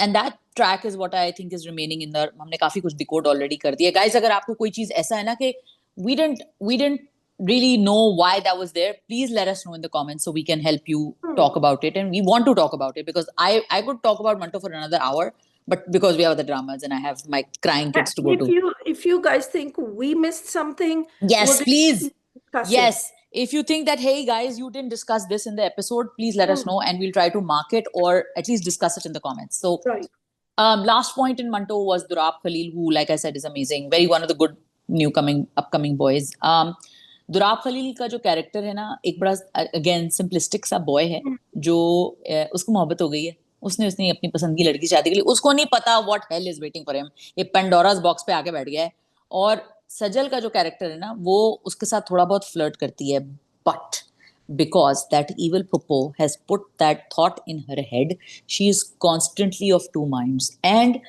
and that track is what I think is remaining in the, हमने काफी कुछ decode already कर दिया guys। अगर आपको कोई चीज ऐसा है ना कि we didn't really know why that was there, please let us know in the comments so we can help you talk hmm about it, and we want to talk about it because I could talk about Manto for another hour, but because we have other dramas and I have my crying kids to go If to. you guys think we missed something, we're Yes, going to please. discuss it. Yes. if you think that, hey guys, you didn't discuss this in the episode, please let us know and we'll try to mark it or at least discuss it in the comments. So Right. Last point in Manto was Durab Khalil, who, like I said, is amazing. Very one of the good upcoming boys. Dorab Khalil का जो character है ना, एक बड़ा again simplistic सा boy है जो उसको मोहब्बत हो गई है, उसने अपनी पसंद की लड़की शादी के लिए, उसको नहीं पता what hell is waiting for him, ये पेंडोरास बॉक्स पे आके बैठ गया है. और सजल का जो कैरेक्टर है ना, वो उसके साथ थोड़ा बहुत फ्लर्ट करती है, but because that evil Popo has put that thought in her head, she is constantly of two minds. And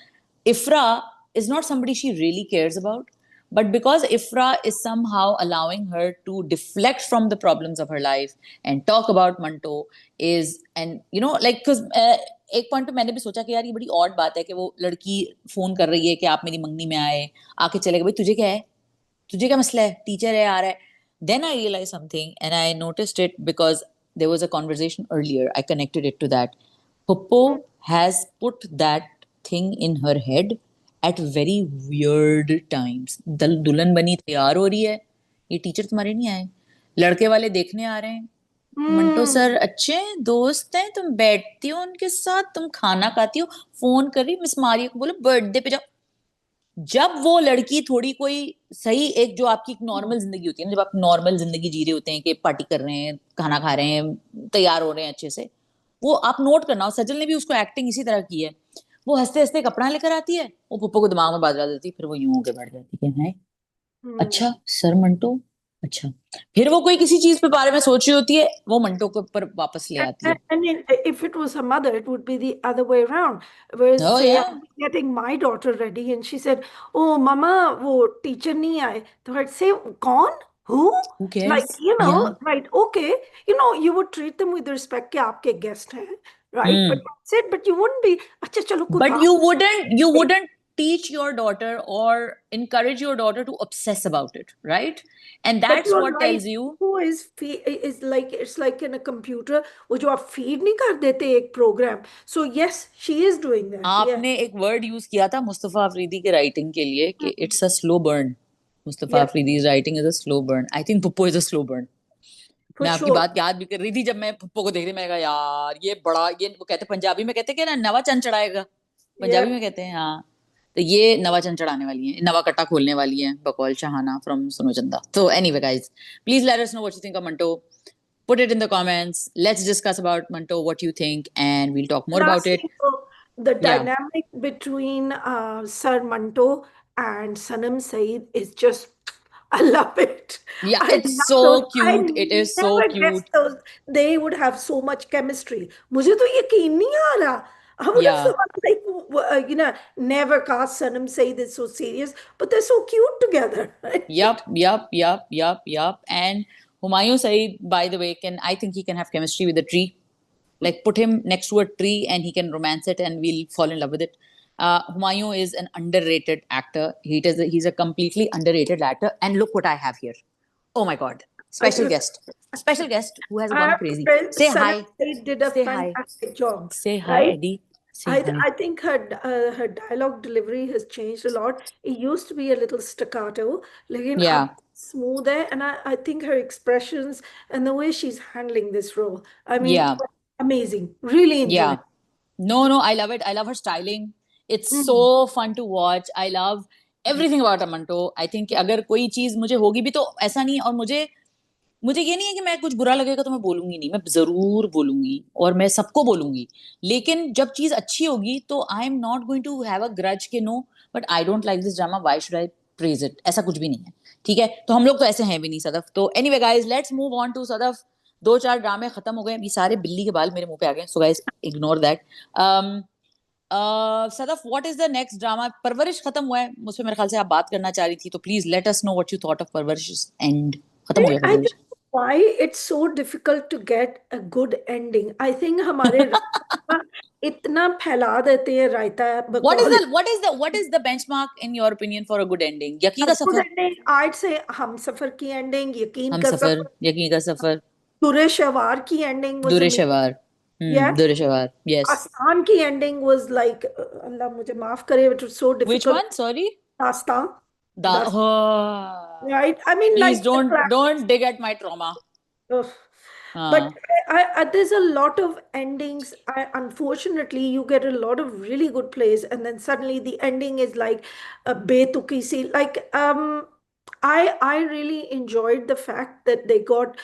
Ifra is not somebody she really cares about, but because Ifra is somehow allowing her to deflect from the problems of her life and talk about Manto is, and you know, like, because एक point पे मैंने भी सोचा कि यार ये बड़ी odd बात है कि वो लड़की फोन कर रही है कि आप मेरी मंगनी में आए, आके चले गए, भाई तुझे क्या है, तुझे क्या मसला है, टीचर है आ रहा है. Then I realized something and I noticed it because there was a conversation earlier. I connected it to that. Popo has put that thing in her head at very weird times. दुल्हन बनी तैयार हो रही है, ये teacher तुम्हारे नहीं आए, लड़के वाले देखने आ रहे हैं, मंटो सर अच्छे हैं, दोस्त हैं, तुम बैठती हो उनके साथ, तुम खाना खाती हो, फोन कर रही मिस मारिया को बोलो बर्थडे पे जाओ. जब वो लड़की थोड़ी कोई सही, एक जो आपकी नॉर्मल जिंदगी होती है ना, जब आप नॉर्मल जिंदगी जी रहे होते हैं कि पार्टी कर रहे हैं, खाना खा रहे हैं, तैयार हो रहे हैं अच्छे से, वो आप नोट करना. सजल ने भी उसको एक्टिंग इसी तरह की है. वो हंसते हंसते कपड़ा लेकर आती है, वो पुप्पो को दिमाग में बाजरा देती, फिर वो यूं होकर बैठ जाती है, अच्छा सर मंटो, अच्छा, फिर वो कोई किसी चीज पे बारे में सोच रही होती है, वो मंटो के ऊपर वापस ले आती है. And if it was her mother, it would be the other way around. Whereas, Oh say, yeah. I'm getting my daughter ready, and she said, "Oh, Mama, wo teacher nahi aaye." So I'd say, "Kaun? Who?" Who cares? Like, you know, right? Okay, you know, you would treat them with respect कि आपके guest हैं, right? But that's it. But you wouldn't be, अच्छा चलो कोई But बात you wouldn't teach your daughter or encourage your daughter to obsess about it, right? And But that's you're what right. tells you. Who is like, it's like in a computer, वो जो आप feed नहीं कर देते एक program. So yes, she is doing that. Yeah. आपने एक word use किया था मुस्तफा अफरीदी के राइटिंग के लिए कि it's a slow burn. Mustafa Yeah, Afridi writing is a slow burn. I think पुप्पो is a slow burn. for मैं आपकी sure. बात याद भी कर रही थी जब मैं पुप्पो को देख रही, मैंने कहा यार ये बड़ा, ये वो कहते पंजाबी में कहते कि ना नवा चंद चढ़ाएगा, पंजाबी में कहते हैं, हाँ, तो ये नवा चंद चढ़ाने वाली है, नवा कट्टा खोलने वाली है बकौल शाहाना फ्रॉम सुनो चंदा. तो anyway guys, please let us know what you think of Manto. Put it in the comments. Let's discuss about Manto, what you think, and we'll talk more about it. Lastly, the Yeah. dynamic between Sir Manto and Sanam Saeed is just, I love it. Yeah, I it's love so those. I cute. It is so never cute. guessed those. They would have so much chemistry. मुझे तो यकीन नहीं आ रहा. I would have Yeah. thought, like, you know, never cast Sanam Saeed is so serious, but they're so cute together. Right? Yup. And Humayun Saeed, by the way, I think he can have chemistry with a tree. Like put him next to a tree and he can romance it and we'll fall in love with it. Humayun is an underrated actor. He's a completely underrated actor. And look what I have here. Oh my God. Special guest who has I gone have to crazy. say, Say hi. Sanam Saeed did a Say hi. fantastic job. Say hi, Right? Eddie. Say hi. I think her dialogue delivery has changed a lot. It used to be a little staccato, लेकिन Yeah. अब smooth है, and I think her expressions and the way she's handling this role, I mean, Yeah. amazing. Really enjoying. Yeah. No, I love it. I love her styling. It's so fun to watch. I love everything about Amanto. I think कि अगर कोई चीज मुझे होगी भी तो ऐसा नहीं, और मुझे ये नहीं है कि मैं कुछ बुरा लगेगा तो मैं बोलूंगी नहीं, मैं जरूर बोलूंगी और मैं सबको बोलूंगी, लेकिन जब चीज अच्छी होगी तो I am not going to have a grudge के no but I don't like this drama, why should I praise it, ऐसा कुछ भी नहीं है. ठीक है, तो हम लोग तो ऐसे हैं भी नहीं सदफ. तो anyway guys, let's move on to Sadaf. 2-4 ड्रामे खत्म हो गए, अभी सारे बिल्ली के बाल मेरे मुंह पे आ गए, so guys ignore that. Sadaf, what is the next drama? Parwarish खत्म हुआ है, मुझ पे मेरे ख्याल से आप बात करना चाह रही थी, तो please let us know what you thought of परवरिश एंड. खत्म हो गया I don't परवरिश. know why it's so difficult to get a good ending. I think हमारे रायता इतना फैला देते हैं रायता बकौल. What is the benchmark in your opinion for a good ending? यकीन A का good सफर. ending, I'd say हम सफर की ending, यकीन हम का सफर, सफर, यकीन का सफर. दुरे शवार की ending was दूरे amazing. शवार. Yeah. दूरे शवार. Yes. आस्तान की ending was like, अल्लाह मुझे माफ करे, it was so Which difficult. one? Sorry. दास्तान. Da. दास्तान. Oh. Right? I mean, Please like the don't dig at my trauma. Ugh. But हाँ. there's a lot of endings. Unfortunately, you get a lot of really good plays, and then suddenly the ending is like a betuki si. Like, I really enjoyed the fact that they got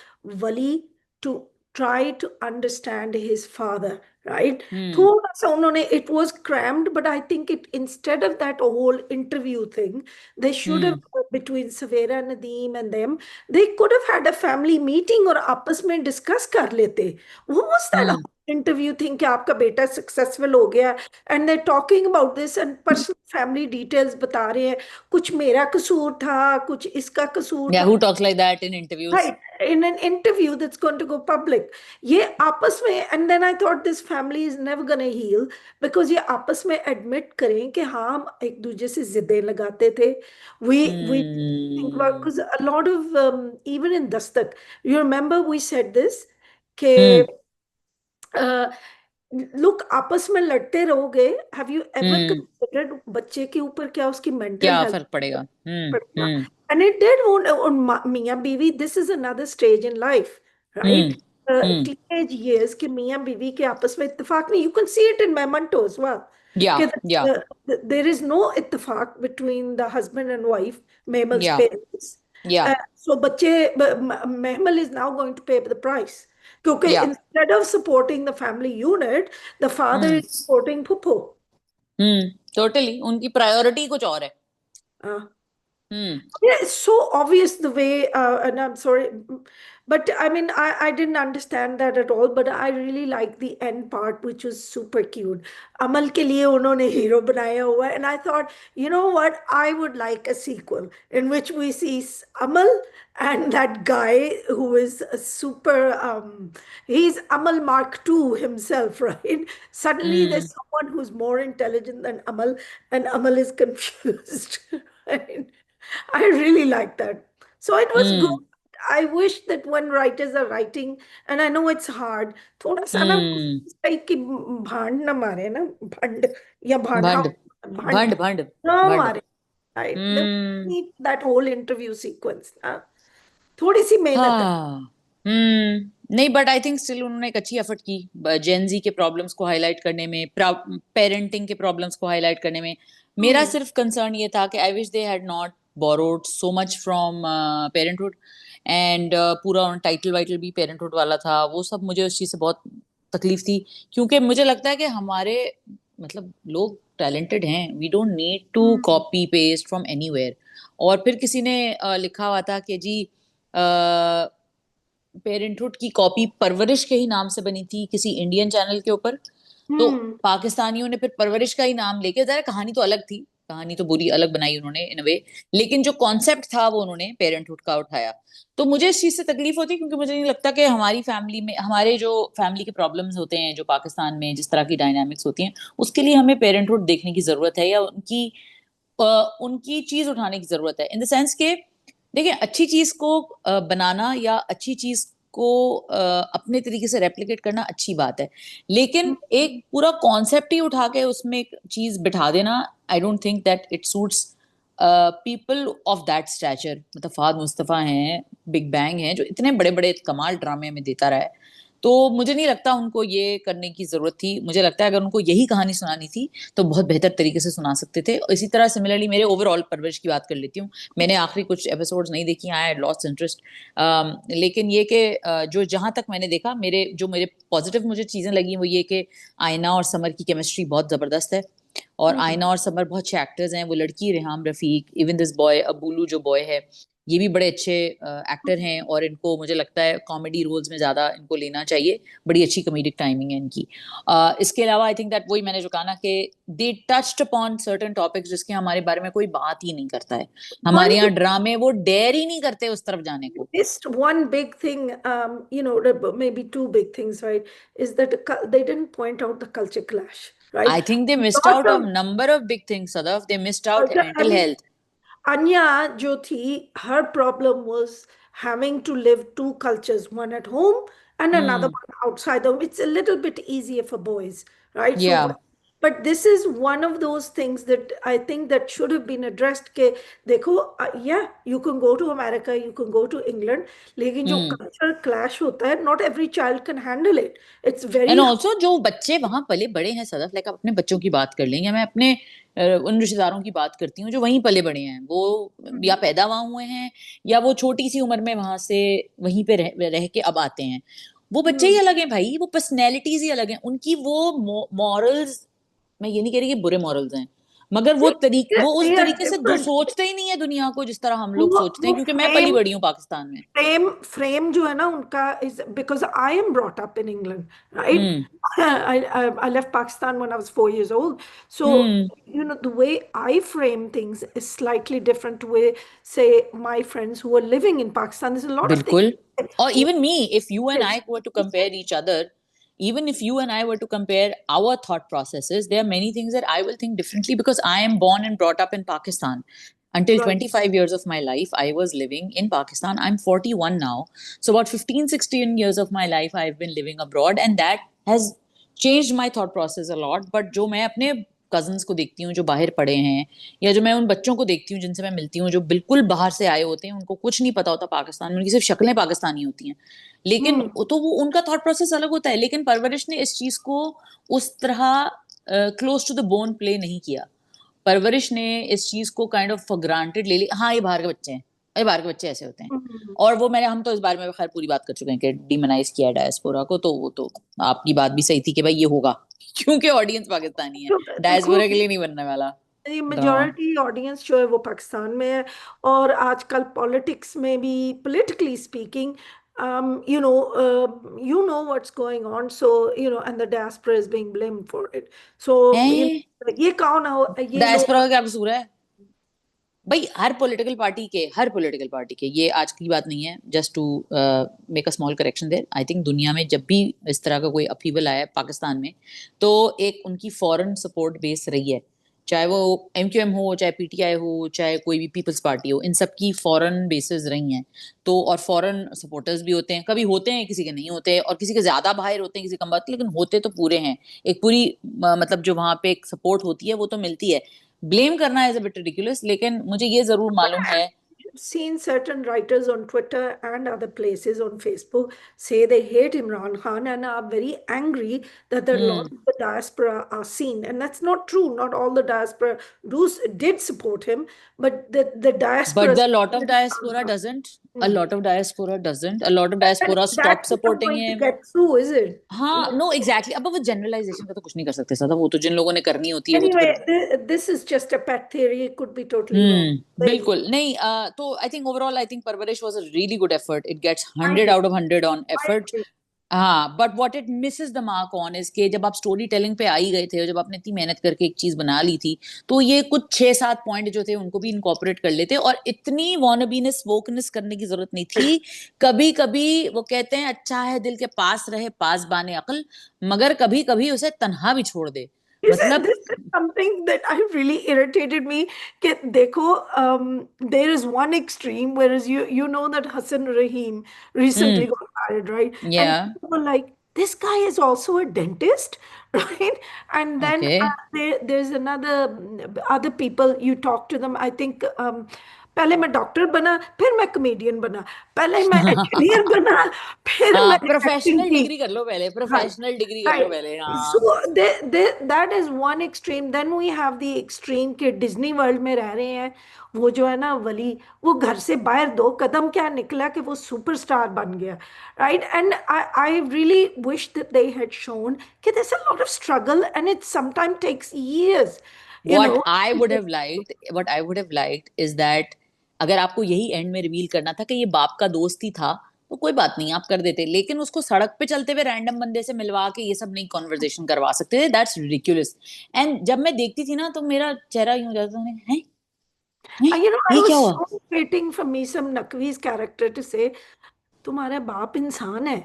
Wali to try to understand his father, right? हम्म. थोड़ा सा उन्होंने, it was crammed, but I think it, instead of that whole interview thing, they should have, hmm. between Savera Nadeem and them, they could have had a family meeting और आपस में discuss कर लेते. What was that hmm. whole interview thing कि आपका बेटा successful हो गया, and they're talking about this and personal family details बता रहे हैं, कुछ मेरा कसूर था, कुछ इसका कसूर Yeah, था. who talks like that in interviews? Right, in an interview that's going to go public. ये आपस में, and then I thought this family is never going to heal, because ये आपस में admit करें कि हाँ हम एक दूसरे से जिद्दें लगाते थे. We think about, hmm. because a lot of even in Dastak, you remember we said this हम्म. कि look, आपस में लड़ते रहोगे. Have you ever hmm. considered बच्चे के ऊपर क्या उसकी mental क्या health फर्क पड़ेगा? पड़ेगा? हम्म. And it did on Miyan Biwi. This is another stage in life, hmm. right? Hmm. Teenage years के मियाँ बीवी के आपस में इत्तेफाक नहीं. You can see it in Manto as well. Yeah, कि yeah, there is no ittifaq between the husband and wife, Mehmel's yeah, parents. yeah, So बच्चे, Mehmel is now going to pay the price. क्योंकि yeah. instead of supporting the family unit, the father hmm. is supporting Puppo. Totally उनकी priority कुछ और है. Uh, hmm. Yeah, it's so obvious the way, and I'm sorry, but I mean, I didn't understand that at all, but I really like the end part, which was super cute. Amal ke liye unhone hero banaya hua hai, and I thought, you know what, I would like a sequel in which we see Amal and that guy who is a super, he's Amal Mark II himself, right? Suddenly hmm. there's someone who's more intelligent than Amal, and Amal is confused, right? I really like that. So it was good. Hmm. I wish that when writers are writing, and I know it's hard, थोड़ा सा ना हम्म. like कि भांड ना मारे ना, भंड या भांडा, भंड. भंड भंड. भंड. ना भंड. मारे. Right? They hmm. need that whole interview sequence. थोड़ी सी मेहनत है. हाँ. नहीं, बट आई थिंक स्टिल उन्होंने एक अच्छी एफर्ट की जेनजी के प्रॉब्लम्स को हाईलाइट करने में, पेरेंटिंग के प्रॉब्लम्स को हाईलाइट करने में. मेरा Hmm. सिर्फ कंसर्न ये था कि I wish they had not borrowed so much from parenthood, and पूरा टाइटल वाइटल भी पेरेंटहुड वाला था. वो सब मुझे उस चीज से बहुत तकलीफ थी, क्योंकि मुझे लगता है कि हमारे मतलब लोग टैलेंटेड हैं, we don't need to Hmm. Copy paste from anywhere. और फिर किसी ने लिखा हुआ था कि जी पेरेंटहुड की कॉपी परवरिश के ही नाम से बनी थी किसी इंडियन चैनल के ऊपर. तो Hmm. पाकिस्तानियों ने फिर परवरिश का ही नाम लेके, जरा कहानी तो अलग थी, कहानी तो बुरी अलग बनाई उन्होंने इन वे, लेकिन जो कॉन्सेप्ट था वो उन्होंने पेरेंटहुड का उठाया. तो मुझे इस चीज से तकलीफ होती है, क्योंकि मुझे नहीं लगता कि हमारी फैमिली में, हमारे जो फैमिली के प्रॉब्लम्स होते हैं, जो पाकिस्तान में जिस तरह की डायनामिक्स होती हैं, उसके लिए हमें पेरेंटहुड देखने की जरूरत है, या उनकी चीज उठाने की जरूरत है. इन द सेंस के देखिए, अच्छी चीज को बनाना या अच्छी चीज को अपने तरीके से रेप्लिकेट करना अच्छी बात है, लेकिन एक पूरा कॉन्सेप्ट ही उठा के उसमें एक चीज बिठा देना, आई don't think that it suits people of that stature. मतलब फहद मुस्तफा हैं, बिग बैंग हैं, जो इतने बड़े बड़े कमाल ड्रामे में देता रहा है. तो मुझे नहीं लगता उनको ये करने की जरूरत थी. मुझे लगता है अगर उनको यही कहानी सुनानी थी तो बहुत बेहतर तरीके से सुना सकते थे. इसी तरह सिमिलरली मेरे ओवरऑल परवरिश की बात कर लेती हूँ. मैंने आखिरी कुछ एपिसोड्स नहीं देखी, आई हैड लॉस्ट इंटरेस्ट. लेकिन ये कि जो जहां तक मैंने देखा, मेरे पॉजिटिव मुझे चीजें लगी वो ये कि आयना और समर की केमिस्ट्री बहुत जबरदस्त है. और Hmm. आयना और समर बहुत अच्छे एक्टर्स हैं. वो लड़की Reham Rafiq, even this boy अबूलू जो बॉय है, ये भी बड़े अच्छे एक्टर हैं, और इनको मुझे लगता है कॉमेडी रोल्स में ज्यादा इनको लेना चाहिए. बड़ी अच्छी कॉमेडिक टाइमिंग है इनकी. इसके अलावा आई थिंक दैट वही मैंने जो कहा ना कि दे टच्ड अपॉन सर्टेन टॉपिक्स जिसके हमारे बारे में कोई बात ही नहीं करता है. हमारे One यहाँ ड्रामे वो डेयर ही नहीं करते उस तरफ जाने को. missed one big thing, maybe two big things, right? Is that they didn't point out the culture clash, right? I think they missed Lot out of of, number of big things, Sadaf. They missed out I mental mean, health. Anya Jyothi, her problem was having to live two cultures, one at home and another hmm. one outside home. It's a little bit easier for boys, right? या. So But this is one of those things that I think that should have been addressed. के देखो, yeah, you can go to America, you can go to England, लेकिन जो हम्म culture clash होता है, not every child can handle it. It's very and also जो बच्चे वहां पले बड़े हैं सदफ, लाइक आप अपने बच्चों की बात कर लेंगे, मैं अपने उन रिश्तेदारों की बात करती हूँ जो वहीं पले बड़े हैं, वो या hard. पैदा वहां हुए हैं या वो छोटी सी उम्र में वहां से वहीं पे रह के अब आते हैं। वो बच्चे ही अलग हैं भाई, वो पर्सनैलिटीज ही अलग हैं उनकी, वो मॉरल्स, मैं ये नहीं कह रही कि बुरे मॉरल्स हैं, मगर वो उस They are तरीके से different. सोचते ही नहीं है दुनिया को जिस तरह हम लोग सोचते वो हैं, क्योंकि मैं पली frame बड़ी हूँ पाकिस्तान में। frame जो है ना उनका is because I am brought up in England, right? Hmm I left Pakistan when I was 4 years old. So, hmm the way I frame things is slightly different to way, say, my friends who are living in Pakistan. There's a lot of things. बिल्कुल। और What even me, if you and is I were to compare each other, even if you and I were to compare our thought processes, there are many things that I will think differently because I am born and brought up in Pakistan. Until right? 25 years of my life, I was living in Pakistan. I'm 41 now. So about 15, 16 years of my life, I've been living abroad, and that has changed my thought process a lot. But जो मैं अपने cousins को देखती हूँ जो बाहर पढ़े हैं, या जो मैं उन बच्चों को देखती हूँ जिनसे मैं मिलती हूँ जो बिल्कुल बाहर से आए होते हैं, उनको कुछ नहीं पता होता पाकिस्तान में, उनकी सिर्फ शक्लें पाकिस्तानी होती हैं, लेकिन Hmm. तो वो उनका थॉट प्रोसेस अलग होता है। लेकिन परवरिश ने इस चीज को उस तरह close to the bone play नहीं किया। परवरिश ने इस चीज को काइंड ऑफ फॉर ग्रांटेड ले ली, हाँ ये बाहर के बच्चे हैं, अरे बाहर के बच्चे ऐसे होते हैं। Hmm. और वो मैंने हम तो इस बारे में खैर पूरी बात कर चुके हैं कि डिमोनाइज किया है डायस्पोरा को, तो वो तो आपकी बात भी सही थी कि भाई ये होगा क्योंकि ऑडियंस पाकिस्तानी है, तो देखो, डायस्पोरा के लिए नहीं बनने वाला ये ड्रामा। मेजोरिटी ऑडियंस जो है वो पाकिस्तान में है। और आजकल पॉलिटिक्स में भी, politically speaking, you know what's going on, so and the diaspora is being blamed for it. So है ये कौन हो, ये लोग। डायस्पोरा का क्या कसूर है भाई? हर पॉलिटिकल पार्टी के, ये आज की बात नहीं है, just to make a small correction there, I think दुनिया में जब भी इस तरह का कोई अपहीवल आया है पाकिस्तान में, तो एक उनकी फॉरेन सपोर्ट बेस रही है, चाहे वो एमक्यूएम हो, चाहे पीटीआई हो, चाहे कोई भी पीपल्स पार्टी हो, इन सब की फॉरेन बेसेस रही हैं। तो और फॉरेन सपोर्टर्स भी होते हैं, कभी होते हैं, किसी के नहीं होते, और किसी के ज्यादा बाहर होते हैं, किसी कम बात, लेकिन होते तो पूरे हैं। एक पूरी मतलब जो वहां पे एक सपोर्ट होती है वो तो मिलती है। ब्लेम करना इज अ बिट रिडिकुलस, लेकिन मुझे ये जरूर But मालूम है। I've seen certain writers on Twitter and other places on Facebook say they hate Imran Khan and are very angry that a lot hmm of the diaspora are seen. And that's not true. Not all the diaspora did support him, but the but diaspora the lot of supported Imran diaspora Khan. Doesn't, a Hmm. Lot of diaspora doesn't, a lot of diaspora stop That's not supporting going to him. get through, is it? हाँ know exactly, अब वो generalisation का तो कुछ नहीं कर सकते सदा, वो तो जिन लोगों ने करनी होती है वो तो Anyway, फिर। this is just a pet theory. It could be totally wrong. Very. बिल्कुल नहीं, तो I think overall I think Parwarish was a really good effort, it gets I 100 agree. Out of 100 on I effort. agree. हाँ, but what it misses the mark on is के जब आप story telling पे आ ही गए थे और जब आपने इतनी मेहनत करके एक चीज बना ली थी, तो ये कुछ 6-7 पॉइंट जो थे उनको भी इनकॉर्पोरेट कर लेते, और इतनी वॉनबीनेस वोकनेस करने की जरूरत नहीं थी। कभी कभी वो कहते हैं अच्छा है दिल के पास रहे पास बाने अक्ल, मगर कभी कभी उसे तन्हा भी छोड़ दे। You said मतलब this is something that I really irritated me. कि देखो, there is one extreme, whereas you know that Hassan Rahim recently hmm got married, right? या And people were like, this guy is also a dentist, right? And then okay there's other people, you talk to them, I think, पहले मैं doctor बना, फिर मैं comedian बना, पहले मैं engineer बना, फिर हाँ, मैंने एक्टिंग प्रोफेशनल की। डिग्री कर लो पहले, Right, प्रोफेशनल डिग्री कर लो right. पहले, So हाँ। that is one extreme. Then we have the extreme कि डिज्नी वर्ल्ड में रह रहे हैं, वो जो है ना वली, वो घर से बाहर 2 कदम क्या निकला कि वो सुपरस्टार बन गया, right? And I really wish that they had shown कि there's a lot of struggle and it sometimes takes years, you What know. I would have liked, what I would have liked is that अगर आपको यही and में reveal करना था कि ये बाप का दोस्त ही था, तो कोई बात नहीं आप कर देते, लेकिन उसको सड़क पे चलते हुए रैंडम बंदे से मिलवा के ये सब नहीं कॉन्वर्जेशन करवा सकते थे, दैट्स रिडिकुलस। एंड जब मैं देखती थी ना तो मेरा चेहरा यूं हो जाता था, है हैं I ये was क्या हुआ? so waiting for Meesam Naqvi's character to say, तुम्हारा बाप इंसान है,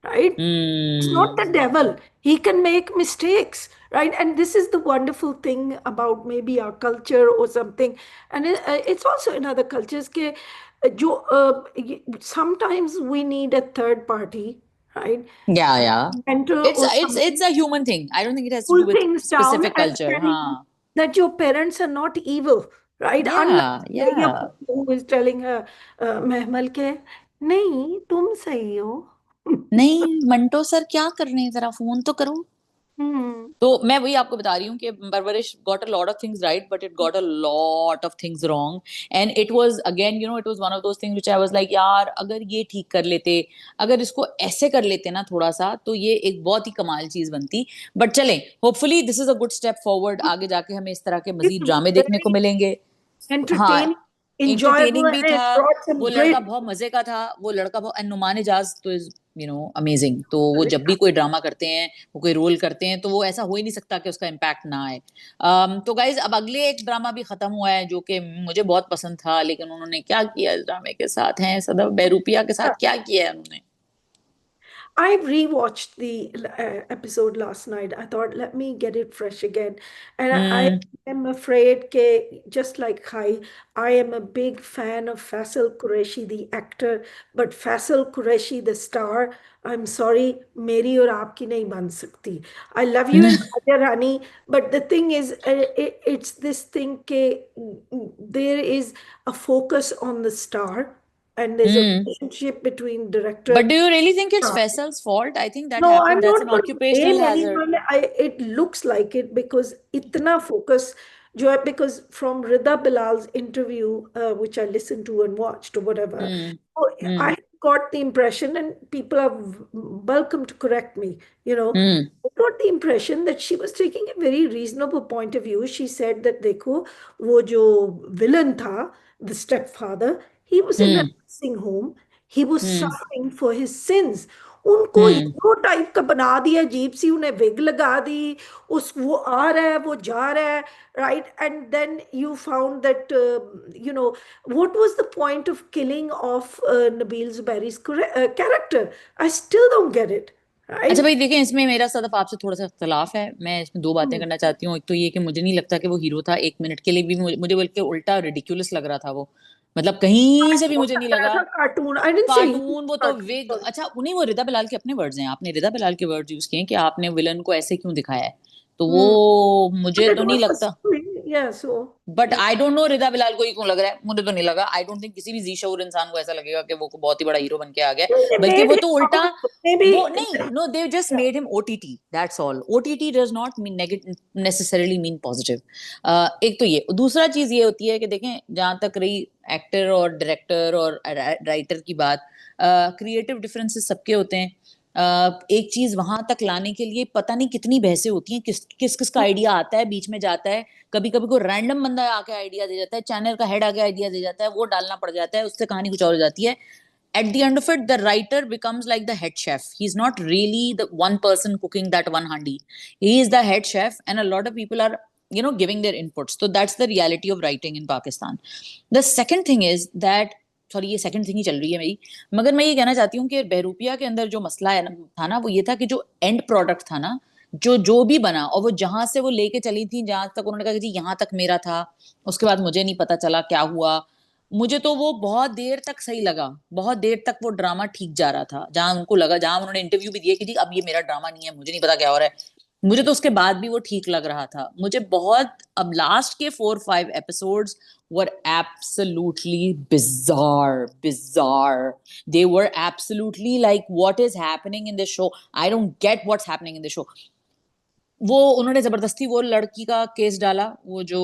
right? It's not the hmm devil. He can make mistakes, right? And this is the wonderful thing about maybe our culture or something. And it's also in other cultures के sometimes we need a third party, right? Yeah. Mentor It's or it's something, it's a human thing. I don't think it has to do pull with things down specific and culture. telling Huh. you that your parents are not evil, right? Yeah, Unlike your yeah. who is telling her, Mehmal ke, nahi, tum sahi ho. नहीं, Manto sir क्या कर रहे हैं, जरा phone तो करो। Hmm. तो मैं वही आपको बता रही हूँ कि परवरिश got a lot of things right, but it got a lot of things wrong. And it was again, you know, it was one of those things which I was like, यार अगर ये ठीक कर लेते, अगर इसको ऐसे कर लेते ना थोड़ा सा, तो ये एक बहुत ही कमाल चीज बनती। बट चलें, hopefully this is a good step forward, आगे जाके हमें इस तरह के It मजीद was ड्रामे देखने को very मिलेंगे। हाँ, entertaining, enjoyable, इंटरटेनिंग and भी it था, brought some वो लड़का great. बहुत मजे का था, वो लड़का बहुत, एंड नुमान इजाज तो इज, यू नो, अमेजिंग। तो वो जब भी कोई ड्रामा करते हैं, वो कोई रोल करते हैं, तो वो ऐसा हो ही नहीं सकता कि उसका इम्पैक्ट ना आए। तो गाइज, अब अगले एक ड्रामा भी खत्म हुआ है जो कि मुझे बहुत पसंद था, लेकिन उन्होंने क्या किया इस ड्रामे के साथ, है सदफ बहरूपिया के साथ क्या किया है उन्होंने। I rewatched the episode last night. I thought, let me get it fresh again. And I hmm am afraid, just like Khai, I am a big fan of Faisal Qureshi, the actor, but Faisal Qureshi, the star, I'm sorry, मेरी और आपकी नहीं बन सकती. I love you in Sajal Rani, but the thing is, it's this thing there is a focus on the star, and there's a hmm relationship between but director. Do you really think it's Faisal's fault? I think that No, happened, I'm that's not an going to occupational blame hazard. anyone. It looks like it because itna focus, because from Rida Bilal's interview, which I listened to and watched or whatever, hmm so hmm I got the impression, and people are welcome to correct me, hmm I got the impression that she was taking a very reasonable point of view. She said that, देखो, वो जो villain था, the stepfather, he was in a hmm nursing home. He was hmm suffering for his sins. उनको हम्म hero type का बना दिया, अजीब सी उन्हें विग लगा दी, उस वो आ रहा है, वो जा रहा है, right? And then you found that, what was the point of killing of Nabeel Zubairi's character? I still don't get it, अच्छा राइट? भाई, देखें, इसमें मेरा सदफ आपसे थोड़ा सा इख्तलाफ है। मैं इसमें दो बातें करना चाहती हूँ। एक तो ये कि मुझे नहीं लगता कि वो हीरो था, एक मिनट के लिए भी मुझे बल्कि उल्टा रिडिकुलस लग रहा था वो, मतलब कहीं से भी हो मुझे नहीं सकता लगा। था cartoon, I didn't say cartoon, वो तो कार्टून, विग, सॉरी। अच्छा उन्हीं, वो रिदा बिलाल के अपने वर्ड्स हैं, आपने रिदा बिलाल के वर्ड्स यूज किए हैं कि आपने विलन को ऐसे क्यों दिखाया है, तो वो But मुझे it तो नहीं was लगता। pursuing, yeah, so but yeah. I don't know Rida Bilal को ही क्यों लग रहा है, मुझे तो नहीं लगा। आई डोंट थिंक किसी भी जी शऊर इंसान को ऐसा लगेगा कि वो को बहुत ही बड़ा हीरो बन के आ गया है। They बल्कि made वो him तो उल्टा, out, वो maybe. नहीं, no, they just Yeah. Made him OTT, that's all. OTT does not mean negative, necessarily mean positive. एक तो ये, दूसरा चीज ये होती है कि देखें, जहां तक रही एक्टर और डायरेक्टर और राइटर की बात, क्रिएटिव डिफरेंसेस सबके होते हैं। एक चीज वहां तक लाने के लिए पता नहीं कितनी बहसें होती हैं, किस किस किस का आइडिया आता है, बीच में जाता है, कभी कभी कोई रैंडम बंदा आके आइडिया दे जाता है, चैनल का हेड आके आइडिया दे जाता है, वो डालना पड़ जाता है, उससे कहानी कुछ और हो जाती है। At the end of it, the writer becomes like the head chef. He's not really the one person cooking that one handi. He is the head chef, and a lot of people are, you know, giving their inputs. So that's the reality of writing in Pakistan. The second thing is that, sorry ये second thing he चल रही है मेरी, मगर मैं ये कहना चाहती हूँ कि बहरूपिया के अंदर जो मसला है ना, था ना, वो ये था कि जो एंड प्रोडक्ट था ना, जो जो भी बना, और वो जहां से वो लेके चली थी, जहां तक उन्होंने कहा कि जी यहाँ तक मेरा था, उसके बाद मुझे नहीं पता चला क्या हुआ। मुझे तो वो बहुत देर तक सही लगा, बहुत देर तक वो ड्रामा ठीक जा रहा था, जहां उनको लगा, जहां उन्होंने इंटरव्यू भी दिया कि जी अब ये मेरा ड्रामा नहीं है, मुझे नहीं पता क्या हो रहा है, मुझे तो उसके बाद भी वो ठीक लग रहा था मुझे बहुत। अब लास्ट के 4-5 episodes were absolutely bizarre, bizarre. they were absolutely like, what is happening in this show? I don't get what's happening in the show. वो उन्होंने जबरदस्ती वो लड़की का केस डाला, वो जो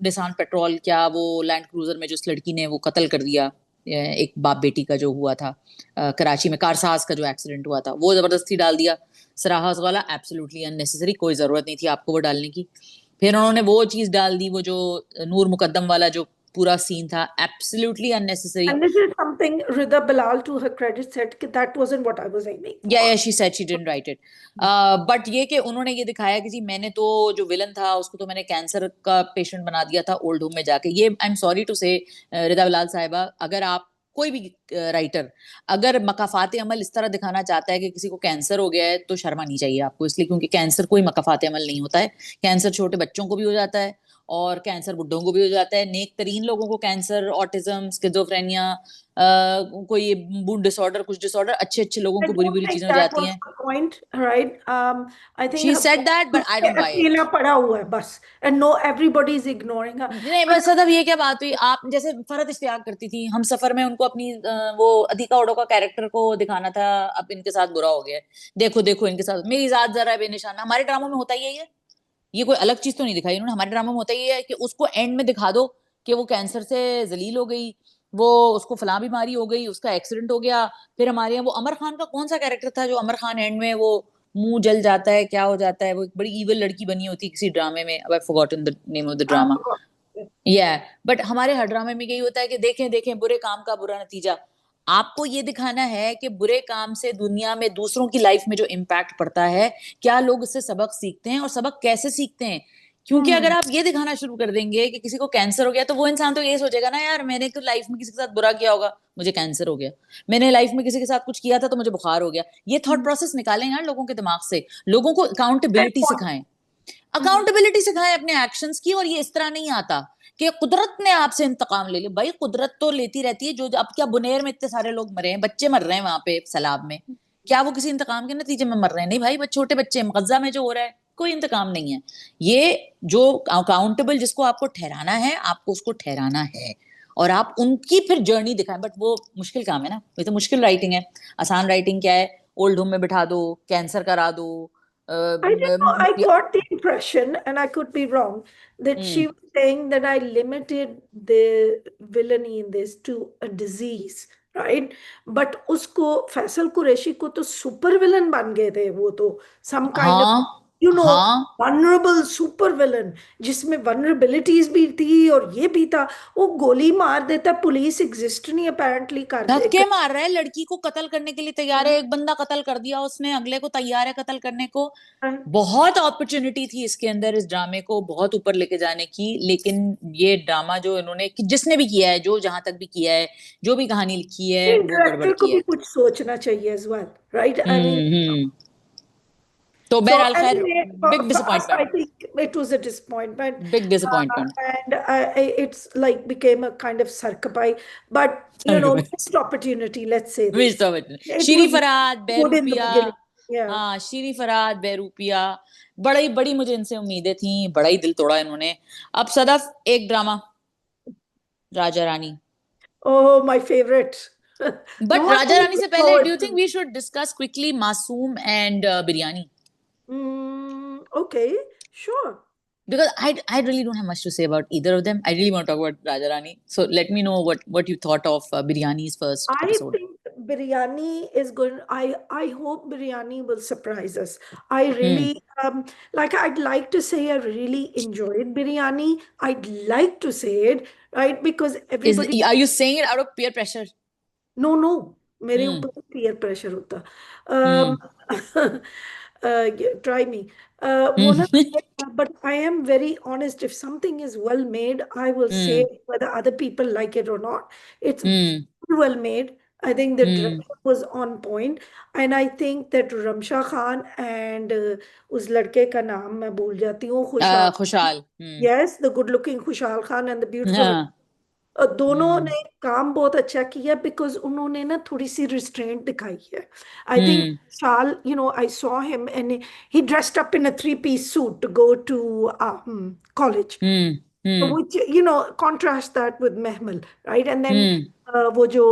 निसान पेट्रोल, क्या वो लैंड क्रूजर में जो उस लड़की ने वो कत्ल कर दिया, एक बाप बेटी का जो हुआ था, कराची में कारसाज का जो एक्सीडेंट हुआ था, वो जबरदस्ती डाल दिया सराहस वाला, एब्सोल्युटली अननेसेसरी, कोई जरूरत नहीं थी आपको वो डालने की। फिर उन्होंने वो चीज डाल दी, वो जो नूर मुकद्दम वाला जो पूरा सीन था, absolutely unnecessary. And this is something Rida Bilal, to her credit, said that that wasn't what I was aiming for. She said she didn't right it. But ये कि उन्होंने ये दिखाया कि जी मैंने तो जो विलन था उसको तो मैंने कैंसर का पेशेंट बना दिया था ओल्ड होम में जाके। ये आई एम सॉरी टू से रिदा बिलाल साहिबा, अगर आप कोई भी राइटर अगर मकाफात अमल इस तरह दिखाना चाहता है कि किसी को कैंसर हो गया है, तो शर्मा नहीं चाहिए आपको, इसलिए क्योंकि कैंसर कोई मकाफात अमल नहीं होता है। कैंसर छोटे बच्चों को भी हो जाता है, और कैंसर बुड्ढों को भी हो जाता है, नेक तरीन लोगों को कैंसर, ऑटिज्म, स्किज़ोफ्रेनिया, कोई मूड डिसऑर्डर, कुछ डिसऑर्डर, अच्छे अच्छे लोगों I को बुरी don't बुरी think चीजें हो that जाती was हैं. the point, right? I think she her said point that is but I कि डोंट बाय इट. अकेला पड़ा हुआ है बस, and no, everybody is ignoring her. नहीं But बस सदफ, ये क्या बात हुई? आप जैसे फरहत इश्तियाक करती थी, हम सफर में उनको अपनी वो अधिका उडो का कैरेक्टर को दिखाना था, अब इनके साथ बुरा हो गया है, देखो देखो इनके साथ मेरी जात जरा बेनिशाना. हमारे ड्रामों में होता ही है ये कोई अलग चीज तो नहीं दिखाई उन्होंने. हमारे ड्रामा में होता ही है कि उसको एंड में दिखा दो कि वो कैंसर से जलील हो गई, वो उसको फलां बीमारी हो गई, उसका एक्सीडेंट हो गया. फिर हमारे यहाँ वो अमर खान का कौन सा कैरेक्टर था जो अमर खान एंड में वो मुंह जल जाता है, क्या हो जाता है, वो एक बड़ी ईविल लड़की बनी होती है किसी ड्रामे में, अब आई forgotten the name of the I drama. forgot. But हमारे हर ड्रामे में यही होता है कि देखें देखें बुरे काम का बुरा नतीजा. आपको ये दिखाना है कि बुरे काम से दुनिया में दूसरों की लाइफ में जो इम्पैक्ट पड़ता है, क्या लोग इससे सबक सीखते हैं और सबक कैसे सीखते हैं. क्योंकि अगर Hmm. आप ये दिखाना शुरू कर देंगे कि किसी को कैंसर हो गया, तो वो इंसान तो ये सोचेगा ना, यार मैंने तो लाइफ में किसी के साथ बुरा किया होगा, मुझे कैंसर हो गया. मैंने लाइफ में किसी के साथ कुछ किया था तो मुझे बुखार हो गया. ये थॉट Hmm. प्रोसेस निकालें यार लोगों के दिमाग से. लोगों को Fair अकाउंटेबिलिटी point. सिखाएं, Hmm. अकाउंटेबिलिटी सिखाएं अपने एक्शंस की. और ये इस तरह नहीं आता कि कुदरत ने आपसे इंतकाम ले लिया. भाई कुदरत तो लेती रहती है. जो अब क्या बुनेर में इतने सारे लोग मरे हैं, बच्चे मर रहे हैं वहां पे सैलाब में, क्या वो किसी इंतकाम के नतीजे में मर रहे हैं? नहीं भाई, बच्चे छोटे बच्चे गजा में जो हो रहा है, कोई इंतकाम नहीं है. ये जो अकाउंटेबल जिसको आपको ठहराना है, आपको उसको ठहराना है और आप उनकी फिर जर्नी दिखाएं. बट वो मुश्किल काम है ना, ये तो मुश्किल राइटिंग है. आसान राइटिंग क्या है? ओल्ड होम में बिठा दो, कैंसर करा दो. I don't know. I got the impression, and I could be wrong, that hmm. she was saying that I limited the villainy in this to a disease, right? But उसको फैसल कुरैशी को तो super villain बन गए थे वो तो, some kind of, हाँ you know, हाँ, vulnerable super villain जिसमें vulnerabilities भी थी और ये भी था. वो गोली मार देता, पुलिस एग्जिस्ट नहीं अपेरेंटली धक्के मार रहा है, लड़की को कत्ल करने के लिए तैयार है. एक बंदा कत्ल कर दिया उसने, अगले को तैयार है कत्ल करने को. बहुत अपॉर्चुनिटी थी इसके अंदर, इस ड्रामे को बहुत ऊपर लेके जाने की. लेकिन ये ड्रामा जो इन्होंने जिसने भी किया है, जो जहां तक भी किया है, जो भी कहानी लिखी है, वो गड़बड़ डायरेक्टर को की भी है. कुछ सोचना चाहिए as well, right? I mean, hmm. तो so बहरहाल खैर, anyway, big for us, I disappointment. think it was a disappointment, big disappointment. and it's like became a kind of sarkapai. But you know, missed opportunity. Let's say this. It Shiri was Farhad, good in the Behroopia. beginning. Yeah. हाँ, शीरी फरहाद, बहरूपिया. बड़ी बड़ी मुझे इनसे उम्मीदें थी, बड़ा ही दिल तोड़ा इन्होंने. अब सदफ, एक drama, Raja Rani. Oh, my favorite. The but one Raja we Rani look से पहले, डू forward यू थिंक to. We should discuss quickly Masoom and Biryani? Okay, sure. Because I really don't have much to say about either of them. I really want to talk about Raja Rani. So let me know what you thought of Biryani's first I episode. think biryani is going. I hope biryani will surprise us. I Hmm. really like. I'd like to say I really enjoyed biryani. I'd like to say it, right, because everybody. Are you saying it out of peer pressure? No no, मेरे Hmm. ऊपर peer pressure होता. Hmm. Try me. वो ना, Hmm. but I am very honest. If something is well made, I will say Hmm. whether other people like it or not. It's Hmm. very well made. I think the Hmm. direction was on point, and I think that Ramsha Khan and उस लड़के का नाम मैं भूल जाती हूँ, खुशहाल. खुशहाल. Hmm. Yes, the good looking Khushal Khan and the beautiful. हाँ. दोनों Hmm. ने काम बहुत अच्छा किया बिकॉज उन्होंने ना थोड़ी सी रिस्ट्रेंट दिखाई है. I think Hmm. शाल, you know, I saw him and he dressed up in a three piece suit to go to college, Hmm. Hmm. which you know contrast that with Mehmal, right? And then Hmm. वो जो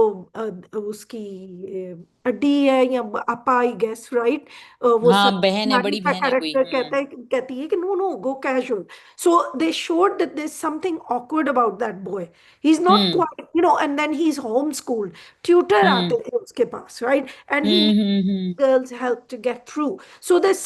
उसकी अड्डी है या अपा, I guess, right, वो हाँ, सब बहन है, नानी बड़ी का बहन है कोई. Character Hmm. कहती है कि no no go casual. So they showed that there is something awkward about that boy. He's not Hmm. quite, you know, and then he's homeschooled. Tutor Hmm. आते थे उसके पास, right? And he Hmm. needs Hmm. Hmm. girls help to get through. So there's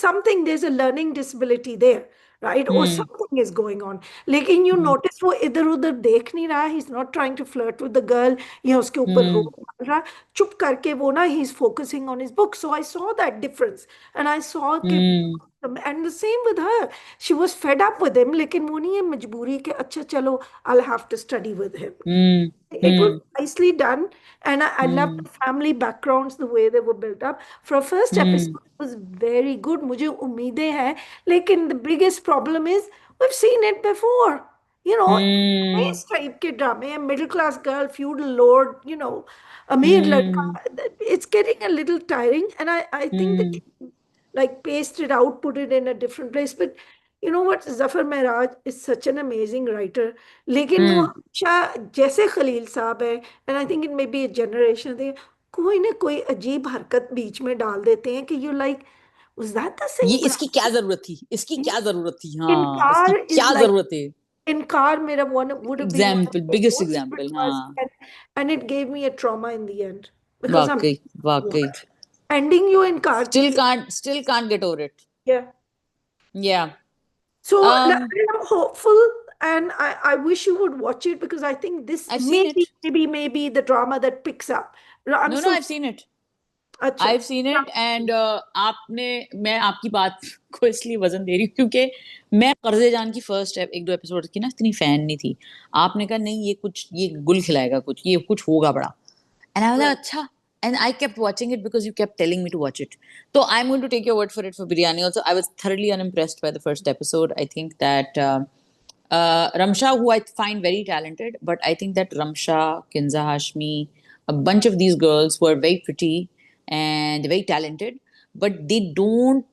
a learning disability there, right? Or Hmm. something is going on. लेकिन you Hmm. notice वो इधर उधर देख नहीं रहा. He's not trying to flirt with the girl या उसके ऊपर रोक Hmm. डाल रहा. चुप करके वो ना, he's focusing on his book. So I saw that difference, and I saw कि, Hmm. and the same with her. She was fed up with him, लेकिन वो नहीं है मजबूरी के अच्छा चलो I'll have to study with him. Hmm. It was Hmm. nicely done, and I love Hmm. the family backgrounds, the way they were built up. For a first episode, Hmm. it was very good. मुझे उम्मीदें हैं, लेकिन the biggest problem is we've seen it before. you know, Hmm. इस type के ड्रामे हैं, middle class girl, feudal Lord, अमीर Hmm. लड़का, it's getting a little tiring, and I think Hmm. that like paste it out, put it in a different place. But you know what, Zafar Mehraj is such an amazing writer. लेकिन वो Hmm. हमेशा जैसे खलील साहब है, and I think it may be a generation thing, कोई ना कोई अजीब हरकत बीच में डाल देते हैं कि you like, was that the ये same इसकी क्या brother? जरूरत थी, इसकी क्या जरूरत थी, हाँ इसकी Inkar is क्या like, जरूरत है. Inkar mera one would have been one of example, the biggest most, which example, was, हाँ. and it gave me a trauma in the end because I'm वाकई, वाकई. what ending you Inkar ki thi. Still can't get over it. Yeah. Yeah. So um I'm hopeful, and I wish you would watch it because I think this I've seen maybe it. maybe maybe the drama that picks up. I'm No, so I've seen it. acha. I've seen it. And आपने, मैं आपकी बात को इसलिए वजन दे रही हूँ क्योंकि मैं कर्जे जान की फर्स्ट एक दो एपिसोड की ना इतनी फैन नहीं थी. आपने कहा नहीं ये कुछ, ये गुल खिलाएगा, कुछ ये कुछ होगा बड़ा. And I was like, Right. अच्छा. And I kept watching it because you kept telling me to watch it. So I'm going to take your word for it for Biryani also. I was thoroughly unimpressed by the first episode. I think that Ramsha, who I find very talented, but I think that Ramsha, Kinza Hashmi, a bunch of these girls who are very pretty and very talented, but they don't,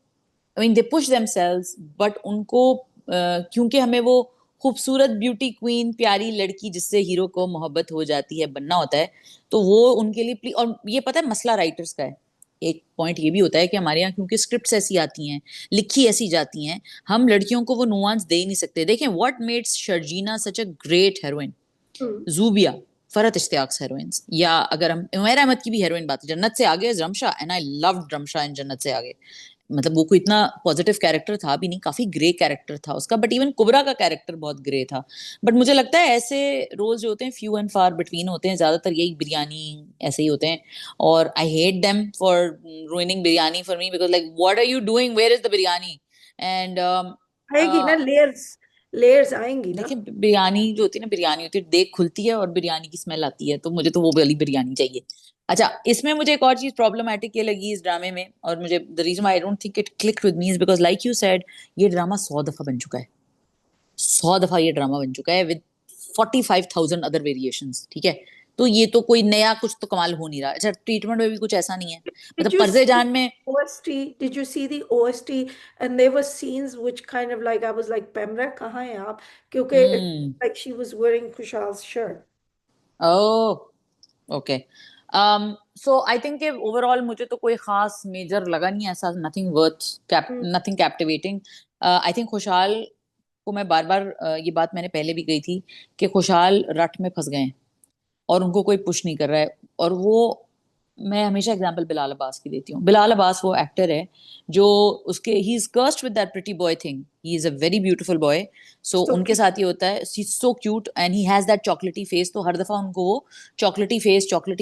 I mean, they push themselves, but उनको क्योंकि हमें वो खूबसूरत beauty queen, प्यारी लड़की जिससे hero को मोहब्बत हो जाती है बनना होता है, तो वो उनके लिए, और ये पता है मसला राइटर्स का है. एक पॉइंट ये भी होता है कि हमारे यहाँ क्योंकि स्क्रिप्ट्स ऐसी आती हैं, लिखी ऐसी जाती हैं, हम लड़कियों को वो नुआंस दे ही नहीं सकते. देखें what made Sharjeena such a great heroine, Hmm. Zubia, Farhat Ishtiaq heroines, या अगर हम उमैर अहमद की भी हेरोइन बात, Jannat Se Aage Ramsha, and I loved Ramsha in Jannat Se आगे. मतलब वो कोई इतना पॉजिटिव कैरेक्टर था भी नहीं, काफी ग्रे कैरेक्टर था उसका, बट इवन कुबरा का कैरेक्टर बहुत ग्रे था. बट मुझे लगता है ऐसे रोल्स जो होते हैं फ्यू एंड फार बिटवीन होते हैं, ज्यादातर यही बिरयानी ऐसे ही होते हैं. और I hate them for ruining biryani for me, because like what are you doing, where is the biryani. And आएगी ना, लेयर्स आएंगी ना. देखिए बिरयानी जो होती है ना, बिरयानी होती है देख खुलती है और बिरयानी की स्मेल आती है, तो मुझे तो वो वाली बिरयानी चाहिए. अच्छा, इसमें मुझे एक और चीज प्रॉब्लमेटिक ये लगी इस ड्रामे में, और मुझे the reason I don't think it clicked with me is because like you said, ये ड्रामा 100 दफा बन चुका है. 100 दफा ये ड्रामा बन चुका है विद 45,000 अदर वेरिएशंस. ठीक है, तो ये तो कोई नया कुछ तो कमाल हो नहीं रहा. अच्छा, ट्रीटमेंट में भी कुछ ऐसा नहीं है. Did मतलब you पर्दे see जान में. OST? Did you see the OST? And there were scenes which kind of like I was like, Pemra, kahan hai aap? क्योंकि it hmm. like she was wearing Kushal's shirt. Oh, okay. So I think overall मुझे तो कोई खास major लगा नहीं ऐसा, nothing worth, Hmm. Nothing captivating. I think खुशहाल को मैं बार बार ये बात मैंने पहले भी कही थी कि खुशहाल रट में फंस गए हैं और उनको कोई पुश नहीं कर रहा है. और वो, मैं हमेशा एग्जांपल बिलाल अब्बास की देती हूँ. बिलाल अब्बास वो एक्टर है जो, उसके he is cursed with that pretty boy thing, he is a very beautiful boy. So So उनके cute. साथ ये होता है, he is so cute and he has that चॉकलेटी फेस, तो हर दफा उनको वो चॉकलेटी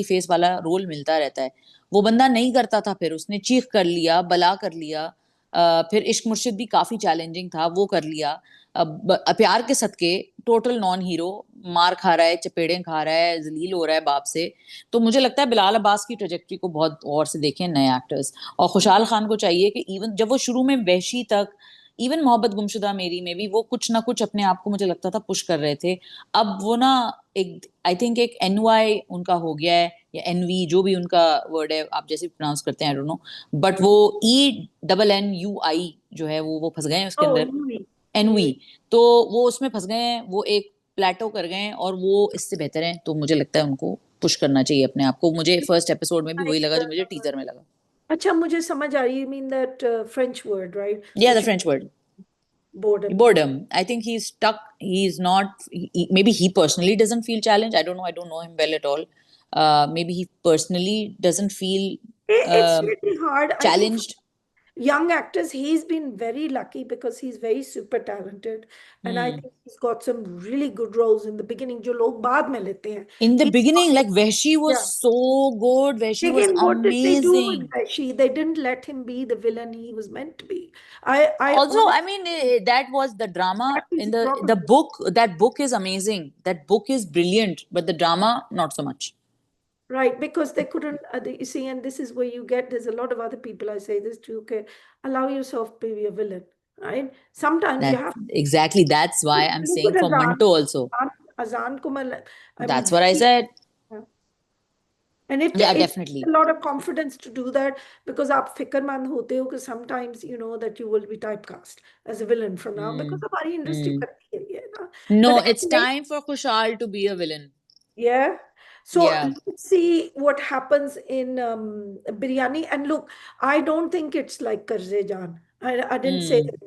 फेस वाला रोल मिलता रहता है. वो बंदा नहीं करता था, फिर उसने चीख कर लिया, बला कर लिया. फिर इश्क मुर्शिद भी काफी चैलेंजिंग था, वो कर लिया. प्यार के सदके टोटल नॉन हीरो, मार खा रहा है, चपेड़े खा रहा है, जलील हो रहा है बाप से. तो मुझे लगता है बिलाल अब्बास की ट्रेजेक्ट्री को बहुत और से देखें नए एक्टर्स. और खुशहाल खान को चाहिए कि इवन जब वो शुरू में वहशी तक, इवन मोहब्बत गुमशुदा मेरी में भी वो कुछ ना कुछ अपने आप को मुझे लगता था पुश कर रहे थे. अब वो ना, एक आई थिंक एक NY उनका हो गया है, या NV, जो भी उनका वर्ड है आप जैसे प्रोनाउंस करते हैं, आई डोंट नो. बट वो ENNUI जो है वो फंस गए हैं उसके Oh, अंदर, Yui. NV. Yui. तो वो उसमें फंस गए हैं, वो एक प्लेटो कर गए हैं, और वो इससे बेहतर है. तो मुझे लगता है उनको पुश करना चाहिए अपने आप को. मुझे फर्स्ट एपिसोड में भी वही Like, लगा जो मुझे टीजर में लगा. अच्छा, मुझे समझ आ रही, you mean that French word, right? Yeah, the Which is French word. boredom. Boredom. I think he's stuck. He's not. Maybe he personally doesn't feel challenged. I don't know. I don't know him well at all. Maybe he personally doesn't feel It's really hard. I think for challenged. young actors, he's been very lucky because he's very super talented. And I Hmm. think he's got some really good roles in the beginning, जो लोग बाद में लेते हैं. In the He's beginning, got, like Vaishi was yeah. so good. Vaishi was Again, what did they do with amazing. Vaishi? They didn't let him be the villain he was meant to be. I Also, I honestly, mean, that was the drama that is in the the problem. book. That book is amazing. That book is brilliant, but the drama not so much. Right, because they couldn't, you see, and this is where you get, there's a lot of other people I say this to, okay, allow yourself to be a villain. right? Sometimes you have Exactly. That's why I'm look saying at for Manto also. Azan ko I'm That's what I said. and Yeah, it takes a definitely. lot of confidence to do that because आप फिक्रमंद होते हो कि sometimes you know that you will be typecast as a villain from now because Hmm. हमारी industry Hmm. करती है ये ना. No, But it's anyway, time for Kushal to be a villain. yeah. So Yeah. let's see what happens in Biryani. And look, I don't think it's like Karze Jaan. I didn't say Hmm. that.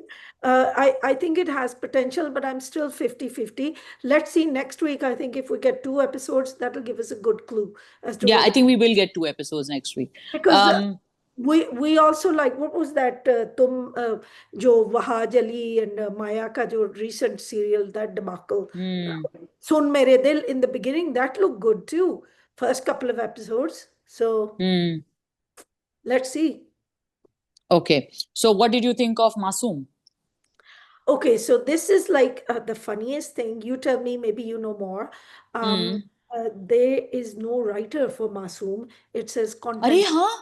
I think it has potential, but I'm still 50-50. Let's see next week. I think if we get 2 episodes, that'll give us a good clue as to Yeah, what I it, think we will get 2 episodes next week. because we also like what was that jo Wahaj Ali and Maya ka jo recent serial that debacle. Hmm. Sun Mere Dil in the beginning, that looked good too. First couple of episodes. So Hmm. let's see. Okay. So what did you think of Masoom? Okay, so this is like the funniest thing. You tell me, maybe you know more. Um, Hmm. there is no writer for Masoom. It says अरे content. हाँ.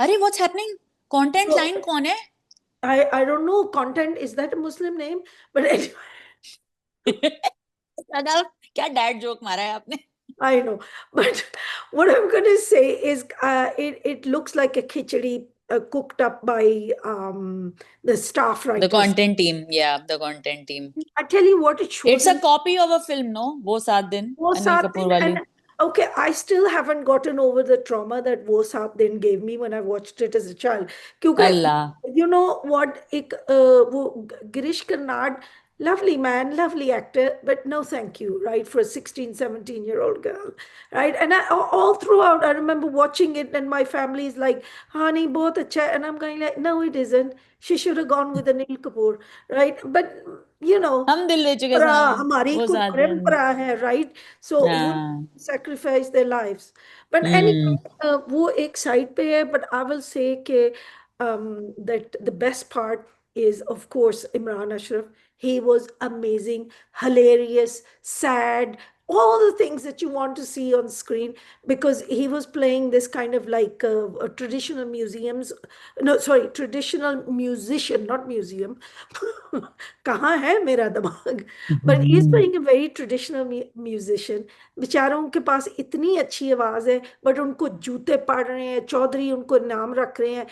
अरे what's happening? Content So line कौन है? I don't know, content, is that a Muslim name? But anyway, Sadaf, क्या dad joke मारा है आपने? I know. But what I'm going to say is it looks like a khichdi cooked up by the staff The writers. content team. Yeah, the content team. I tell you what, it It's shows a in copy of a film, no? वो 7 दिन, वो Anil सात Kapoor दिन. वाली. And okay, I still haven't gotten over the trauma that वो सात दिन gave me when I watched it as a child. क्योंकि अल्लाह. you know what, एक वो Girish Karnad, lovely man, lovely actor, but no thank you, right, for a 16, 17-year-old girl, right? And all throughout, I remember watching it, and my family is like, Hani, both acha, and I'm going like, no, it isn't. She should have gone with Anil Kapoor, right? But you know, हम दिल दे चुके परंपरा सनम. हमारी वो कोई 7 दिन. परंपरा है, राइट? सो वो हाँ. sacrifice their lives. But Hmm. anyway, वो एक साइड पे है. But I will say कि that the best part is of course Imran Ashraf. He was amazing, hilarious, sad, all the things that you want to see on screen, because he was playing this kind of like a traditional museums, no, sorry, traditional musician, not museum. कहाँ है मेरा दिमाग? But he's Hmm. playing a very traditional musician. बेचारों के पास इतनी अच्छी आवाज है, but उनको जूते पड़ रहे हैं, चौधरी उनको नाम रख रहे हैं,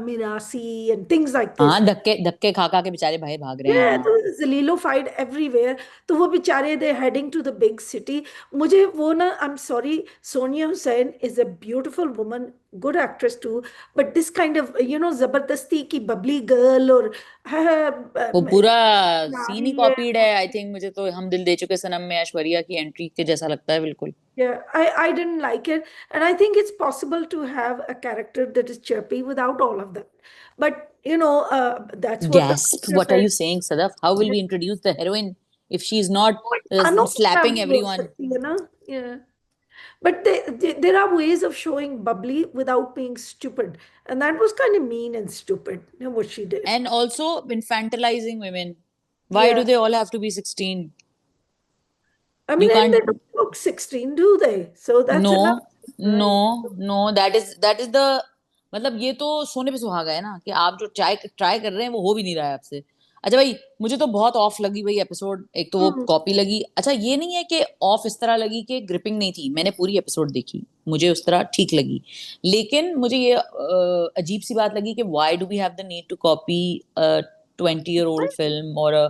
Mirasi and things like this. हाँ, धक्के धक्के खा खा के बेचारे भाई भाग रहे हैं. Yeah, हाँ. तो Zalilofied everywhere. तो वो बेचारे they're heading to the big city. मुझे वो ना, I'm sorry, Sonia Hussain is a beautiful woman, good actress too, but this kind of, जबरदस्ती की bubbly girl और वो पूरा सीन ही नारी है. कॉपीड है. आई थिंक मुझे तो हम दिल दे चुके सनम में ऐश्वर्या की एंट्री के जैसा लगता है बिल्कुल. Yeah, I didn't like it. And I think it's possible to have a character that is chirpy without all of that. But, that's what the Gasp! actor What are said. you saying, Sadaf? How will we introduce the heroine if she's not अनोखा slapping भी हो everyone? सकती है ना? Yeah. But there are ways of showing bubbly without being stupid. And that was kind of mean and stupid, what she did. And also infantilizing women. Why do Yeah. they all have to be 16? I mean, You and they can't. don't look 16, do they? So that's enough, No, right? no, no. That is the. मतलब ये तो सोने पे सुहागा है ना कि आप जो ट्राई ट्राई कर रहे हैं वो हो भी नहीं रहा है आपसे. अच्छा भाई, मुझे तो बहुत ऑफ लगी भाई एपिसोड. एक तो वो Hmm. कॉपी लगी. अच्छा, ये नहीं है कि ऑफ इस तरह लगी कि ग्रिपिंग नहीं थी. मैंने पूरी एपिसोड देखी, मुझे उस तरह ठीक लगी. लेकिन मुझे ये अजीब सी बात लगी कि why do we have the need to copy 20-year-old film और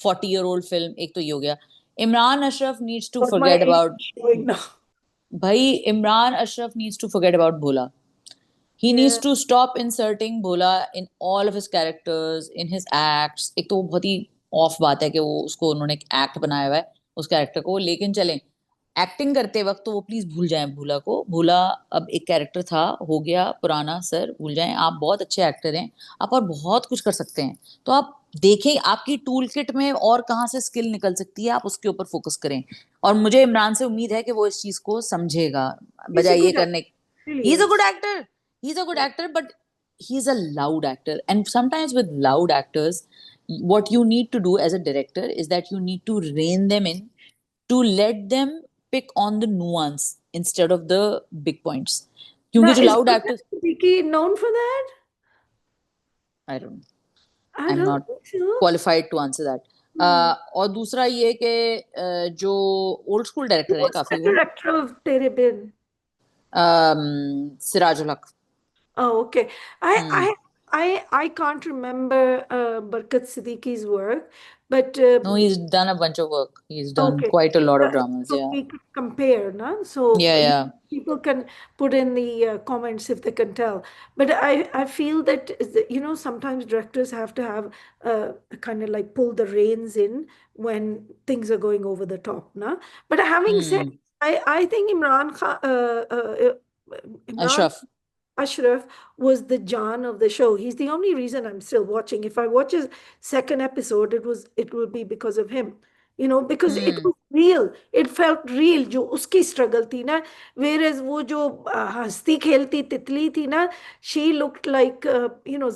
40-year-old फिल्म. एक तो ये हो गया. Imran Ashraf needs to Or my forget age about. showing now. भाई, Imran Ashraf needs to forget about Bhola. He needs Yeah. to stop inserting Bhola in all of his characters, in his acts. एक तो वो बहुत ही ऑफ बात है कि वो उसको उन्होंने एक एक्ट बनाया हुआ है उस कैरेक्टर को. लेकिन चलें, एक्टिंग करते वक्त तो वो प्लीज भूल जाएं भूला को. भूला अब एक कैरेक्टर था, हो गया पुराना. सर भूल जाएं. आप बहुत अच्छे एक्टर हैं, आप और बहुत कुछ कर सकते हैं. तो आप देखें आपकी टूल किट में और कहाँ से स्किल निकल सकती है, आप उसके ऊपर फोकस करें. और मुझे इमरान से उम्मीद है कि वो इस चीज को समझेगा, He's a बजाय ये good actor. करने. Really he is a is. Good actor. He's a good actor, but he's a loud actor. And sometimes with loud actors, what you need to do as a director is that you need to rein them in, to let them pick on the nuance instead of the big points. क्योंकि Now, जो is loud Gulzar actors, Siddiqui known for that? I don't know. I I'm don't not think so. qualified to answer that. और दूसरा ये कि जो old school director हैं Who's the काफी वो director of Tere Bin? Sirajul हक. Oh, okay. I Hmm. I I can't remember Barkat Siddiqui's work, but No, he's done a bunch of work. He's done okay. quite a lot of dramas. So Yeah. we can compare, no? So Yeah, yeah. people can put in the comments if they can tell. But I feel that, sometimes directors have to have kind of like pull the reins in when things are going over the top, no? But having said, Hmm. I think Imran Ashraf. Ashraf was the John of the show. He's the only reason I'm still watching. If I watch a second episode, it will be because of him. Because it Hmm. was real. It felt real. जो उसकी struggle थी ना, whereas वो जो हंसती खेलती तितली थी ना, she looked like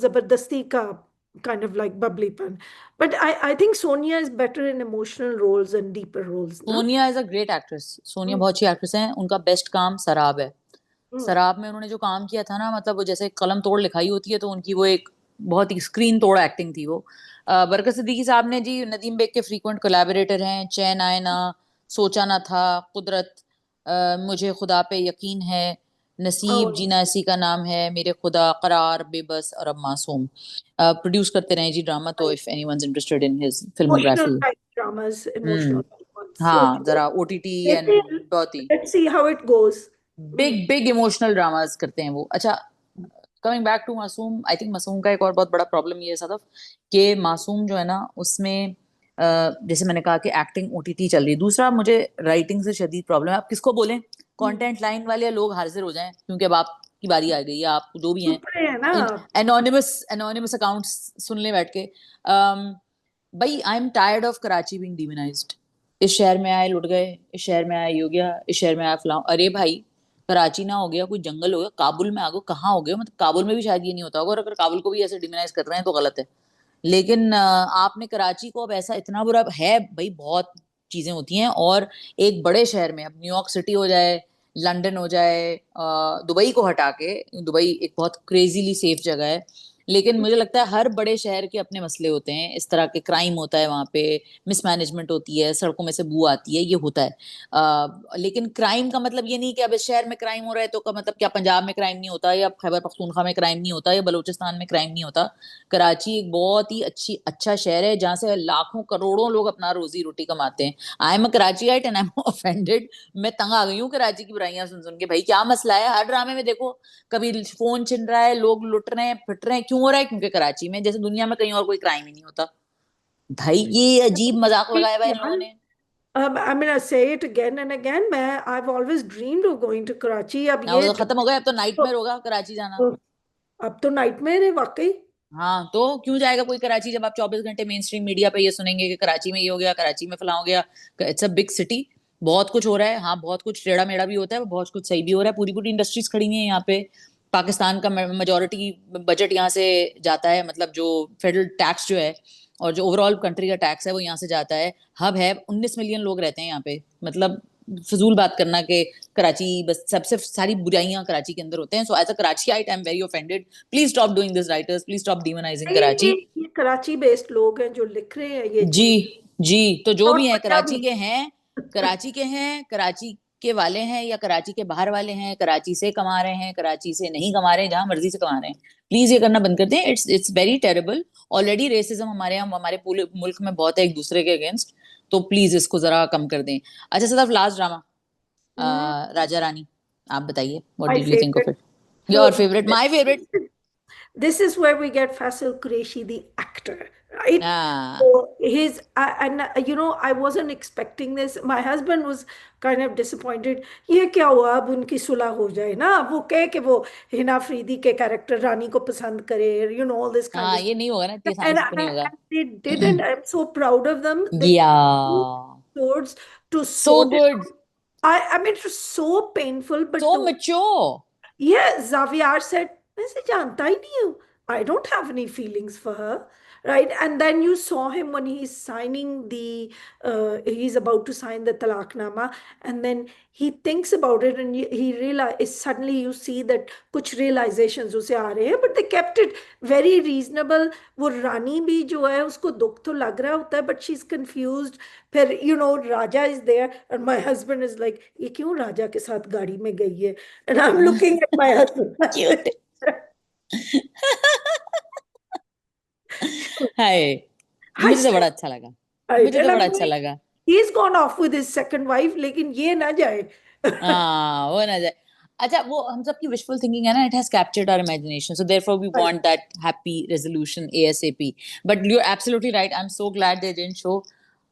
जबरदस्ती का kind of like bubblypun. But I think Sonia is better in emotional roles and deeper roles, ना? Sonia is a great actress. Sonia Mm, बहुत अच्छी एक्ट्रेस है. उनका बेस्ट काम सराब है. mm. सराब में उन्होंने जो काम किया था ना, मतलब वो जैसे कलम तोड़ लिखाई होती है, तो उनकी वो एक बहुत ही स्क्रीन तोड़ एक्टिंग थी वो. बरकत सिद्दीकी साहब ने जी नदीम बेग के फ्रीक्वेंट कोलैबोरेटर हैं. चैन आए ना, सोचा ना था, कुदरत, मुझे खुदा पे यकीन है, नसीब, Oh, जीना इसी का नाम है, मेरे खुदा, करार, बेबस और अब मासूम. प्रोड्यूस करते रहे जी ड्रामा. तो if anyone's interested in his emotional filmography. type dramas, hmm. emotional type ones. हाँ, Okay. जरा ओटीटी Let's एंड see, बहुत ही let's see how it goes. Big Mm. Big emotional dramas करते हैं वो. अच्छा, कमिंग बैक टू मासूम, I think मासूम का एक और बहुत बड़ा प्रॉब्लम ये है सदफ, कि मासूम जो है ना उसमें जैसे मैंने कहा कि एक्टिंग ओटीटी चल रही है. दूसरा मुझे राइटिंग से शदीद प्रॉब्लम है. आप किसको बोलें, Mm. कंटेंट लाइन वाले लोग हाजिर हो जाएं, क्योंकि अब आपकी बारी आ गई है. आप जो भी हैं, चुप रहे हैं ना आप। एनोनिमस एनोनिमस अकाउंट्स सुन ले बैठ के. भाई, I am tired of Karachi being demonized. इस शहर में आए लुट गए, इस शहर में आए ये हो गया, इस शहर में आए फलां. अरे भाई, कराची ना हो गया, कोई जंगल हो गया, काबुल में आ गए, कहाँ हो गए. मतलब काबुल में भी शायद ये नहीं होता होगा, और अगर काबुल को भी ऐसे डिमोनाइज कर रहे हैं तो गलत है. लेकिन आपने कराची को अब ऐसा इतना बुरा है. भाई बहुत चीजें होती हैं. और एक बड़े शहर में, अब न्यूयॉर्क सिटी हो जाए, लंदन हो जाए, दुबई को हटा के, दुबई एक बहुत क्रेजीली सेफ जगह है, लेकिन मुझे लगता है हर बड़े शहर के अपने मसले होते हैं. इस तरह के क्राइम होता है वहां पे, मिसमैनेजमेंट होती है, सड़कों में से बू आती है, ये होता है. लेकिन क्राइम का मतलब ये नहीं कि अब इस शहर में क्राइम हो रहा है तो का मतलब क्या पंजाब में क्राइम नहीं होता, या खैबर पख्तूनख्वा में क्राइम नहीं होता, या बलूचिस्तान में क्राइम नहीं होता. कराची एक बहुत ही अच्छा शहर है जहाँ से लाखों करोड़ों लोग अपना रोजी रोटी कमाते हैं. I am a Karachiite and I am offended. मैं तंग आ गई हूँ कराची की बुराइयां सुन सुन के. भाई क्या मसला है, हर ड्रामे में देखो कभी फोन छिन रहा है, लोग लुट रहे हैं, फिट रहे हैं. क्यों हो रहा है? क्योंकि कराची में, जैसे दुनिया में कहीं और कोई क्राइम ही नहीं होता. भाई ये अजीब मजाक लगाया हुआ है इन लोगों यार, ने. I'm gonna say it again and again. I've always dreamed of going to Karachi. अब ना, वो ये तो खत्म हो गया. अब तो तो, नाइटमेयर होगा कराची जाना. तो, अब तो नाइटमेयर है वाकई। हाँ, तो क्यों जाएगा कोई कराची, जब आप 24 घंटे मेन स्ट्रीम मीडिया पे ये सुनेंगे कि कराची में ये हो गया, कराची में फलां हो गया. It's a big city. बहुत कुछ हो रहा है. हाँ, बहुत कुछ टेढ़ा मेढ़ा भी होता है, बहुत कुछ सही भी हो रहा है. पूरी पूरी इंडस्ट्रीज खड़ी हुई है यहाँ पे. पाकिस्तान का मेजोरिटी बजट यहाँ से जाता है. मतलब जो फेडरल टैक्स जो है, और जो ओवरऑल कंट्री का टैक्स है, वो यहाँ से जाता है. हब है, 19 मिलियन लोग रहते हैं यहाँ पे. मतलब फजूल बात करना कि कराची बस सबसे सारी बुराइयां कराची के अंदर होते हैं. So as a Karachi I am very offended. Please stop doing this writers, please stop demonizing Karachi. ये कराची बेस्ड लोग हैं जो लिख रहे हैं ये जी, चीज। जी. तो जो और भी है कराची पंजाबी। के हैं, कराची के हैं, कराची के वाले हैं, या कराची के बाहर वाले हैं, कराची से कमा रहे हैं, कराची से नहीं कमा रहे हैं, जहां मर्जी से कमा रहे हैं, प्लीज ये करना बंद कर दें. It's very terrible. Already racism हमारे यहाँ, हमारे पूरे मुल्क में बहुत है एक दूसरे के अगेंस्ट. तो प्लीज इसको जरा कम कर दें. अच्छा सदाफ, लास्ट ड्रामा राजा रानी, आप बताइए, what my did you think of favourite. It? So your favourite, my favourite. this is where we get Fasil Qureshi, the actor, right? हाँ, So I wasn't expecting this. My husband was kind of disappointed. ये क्या हुआ, अब उनकी सुलह हो जाए ना, वो कहे कि वो हिना फरीदी के कैरेक्टर रानी को पसंद करे, all this kind हाँ, of ये stuff. नहीं होगा ना, इतनी आसानी And, से तो नहीं होगा. and they did, and I'm so proud of them. They या, took towards to so sort it good, out. I mean, it was so painful, so but the mature. yeah, Xavier said, मैं इसे जानता ही नहीं हूँ. I don't have any feelings for her. right? And then you saw him when he's signing he's about to sign the talaqnama, and then he thinks about it, and he realize, suddenly you see that कुछ realizations उसे आ रहे हैं, but they kept it very reasonable. वो रानी भी जो है उसको दुख तो लग रहा होता है, but she's confused. फिर राजा is there and my husband is like, ये क्यों राजा के साथ गाड़ी में गई है? And I'm looking at my husband. Hi, I मुझे तो said, बड़ा अच्छा लगा, right. मुझे तो And बड़ा I'm अच्छा like, लगा. he's gone off with his second wife, लेकिन ये ना जाए. हाँ, वो ना जाए. अच्छा, वो हम सबकी wishful thinking है ना, it has captured our imagination, so therefore we Right. want that happy resolution ASAP. But you're absolutely right, I'm so glad they didn't show,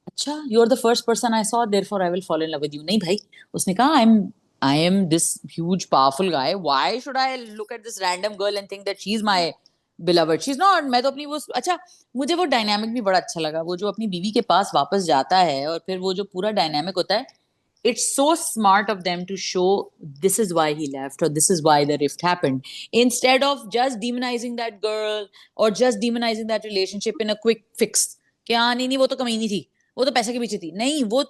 अच्छा, you're the first person I saw, therefore I will fall in love with you. नहीं भाई, उसने कहा I am this huge powerful guy, why should I look at this random girl and think that she's my beloved? She's not. मैं तो अपनी वो, अच्छा, मुझे वो डायनामिक भी बड़ा अच्छा लगा, वो जो अपनी बीवी के पास वापस जाता है और फिर वो जो पूरा डायनामिक होता है. It's so smart of them to show this is why he left or this is why the rift happened, instead of just demonizing that girl or just demonizing that relationship in a quick fix. कि हाँ, नहीं नहीं, वो तो कमीनी थी, वो तो पैसे के पीछे थी. नहीं, वो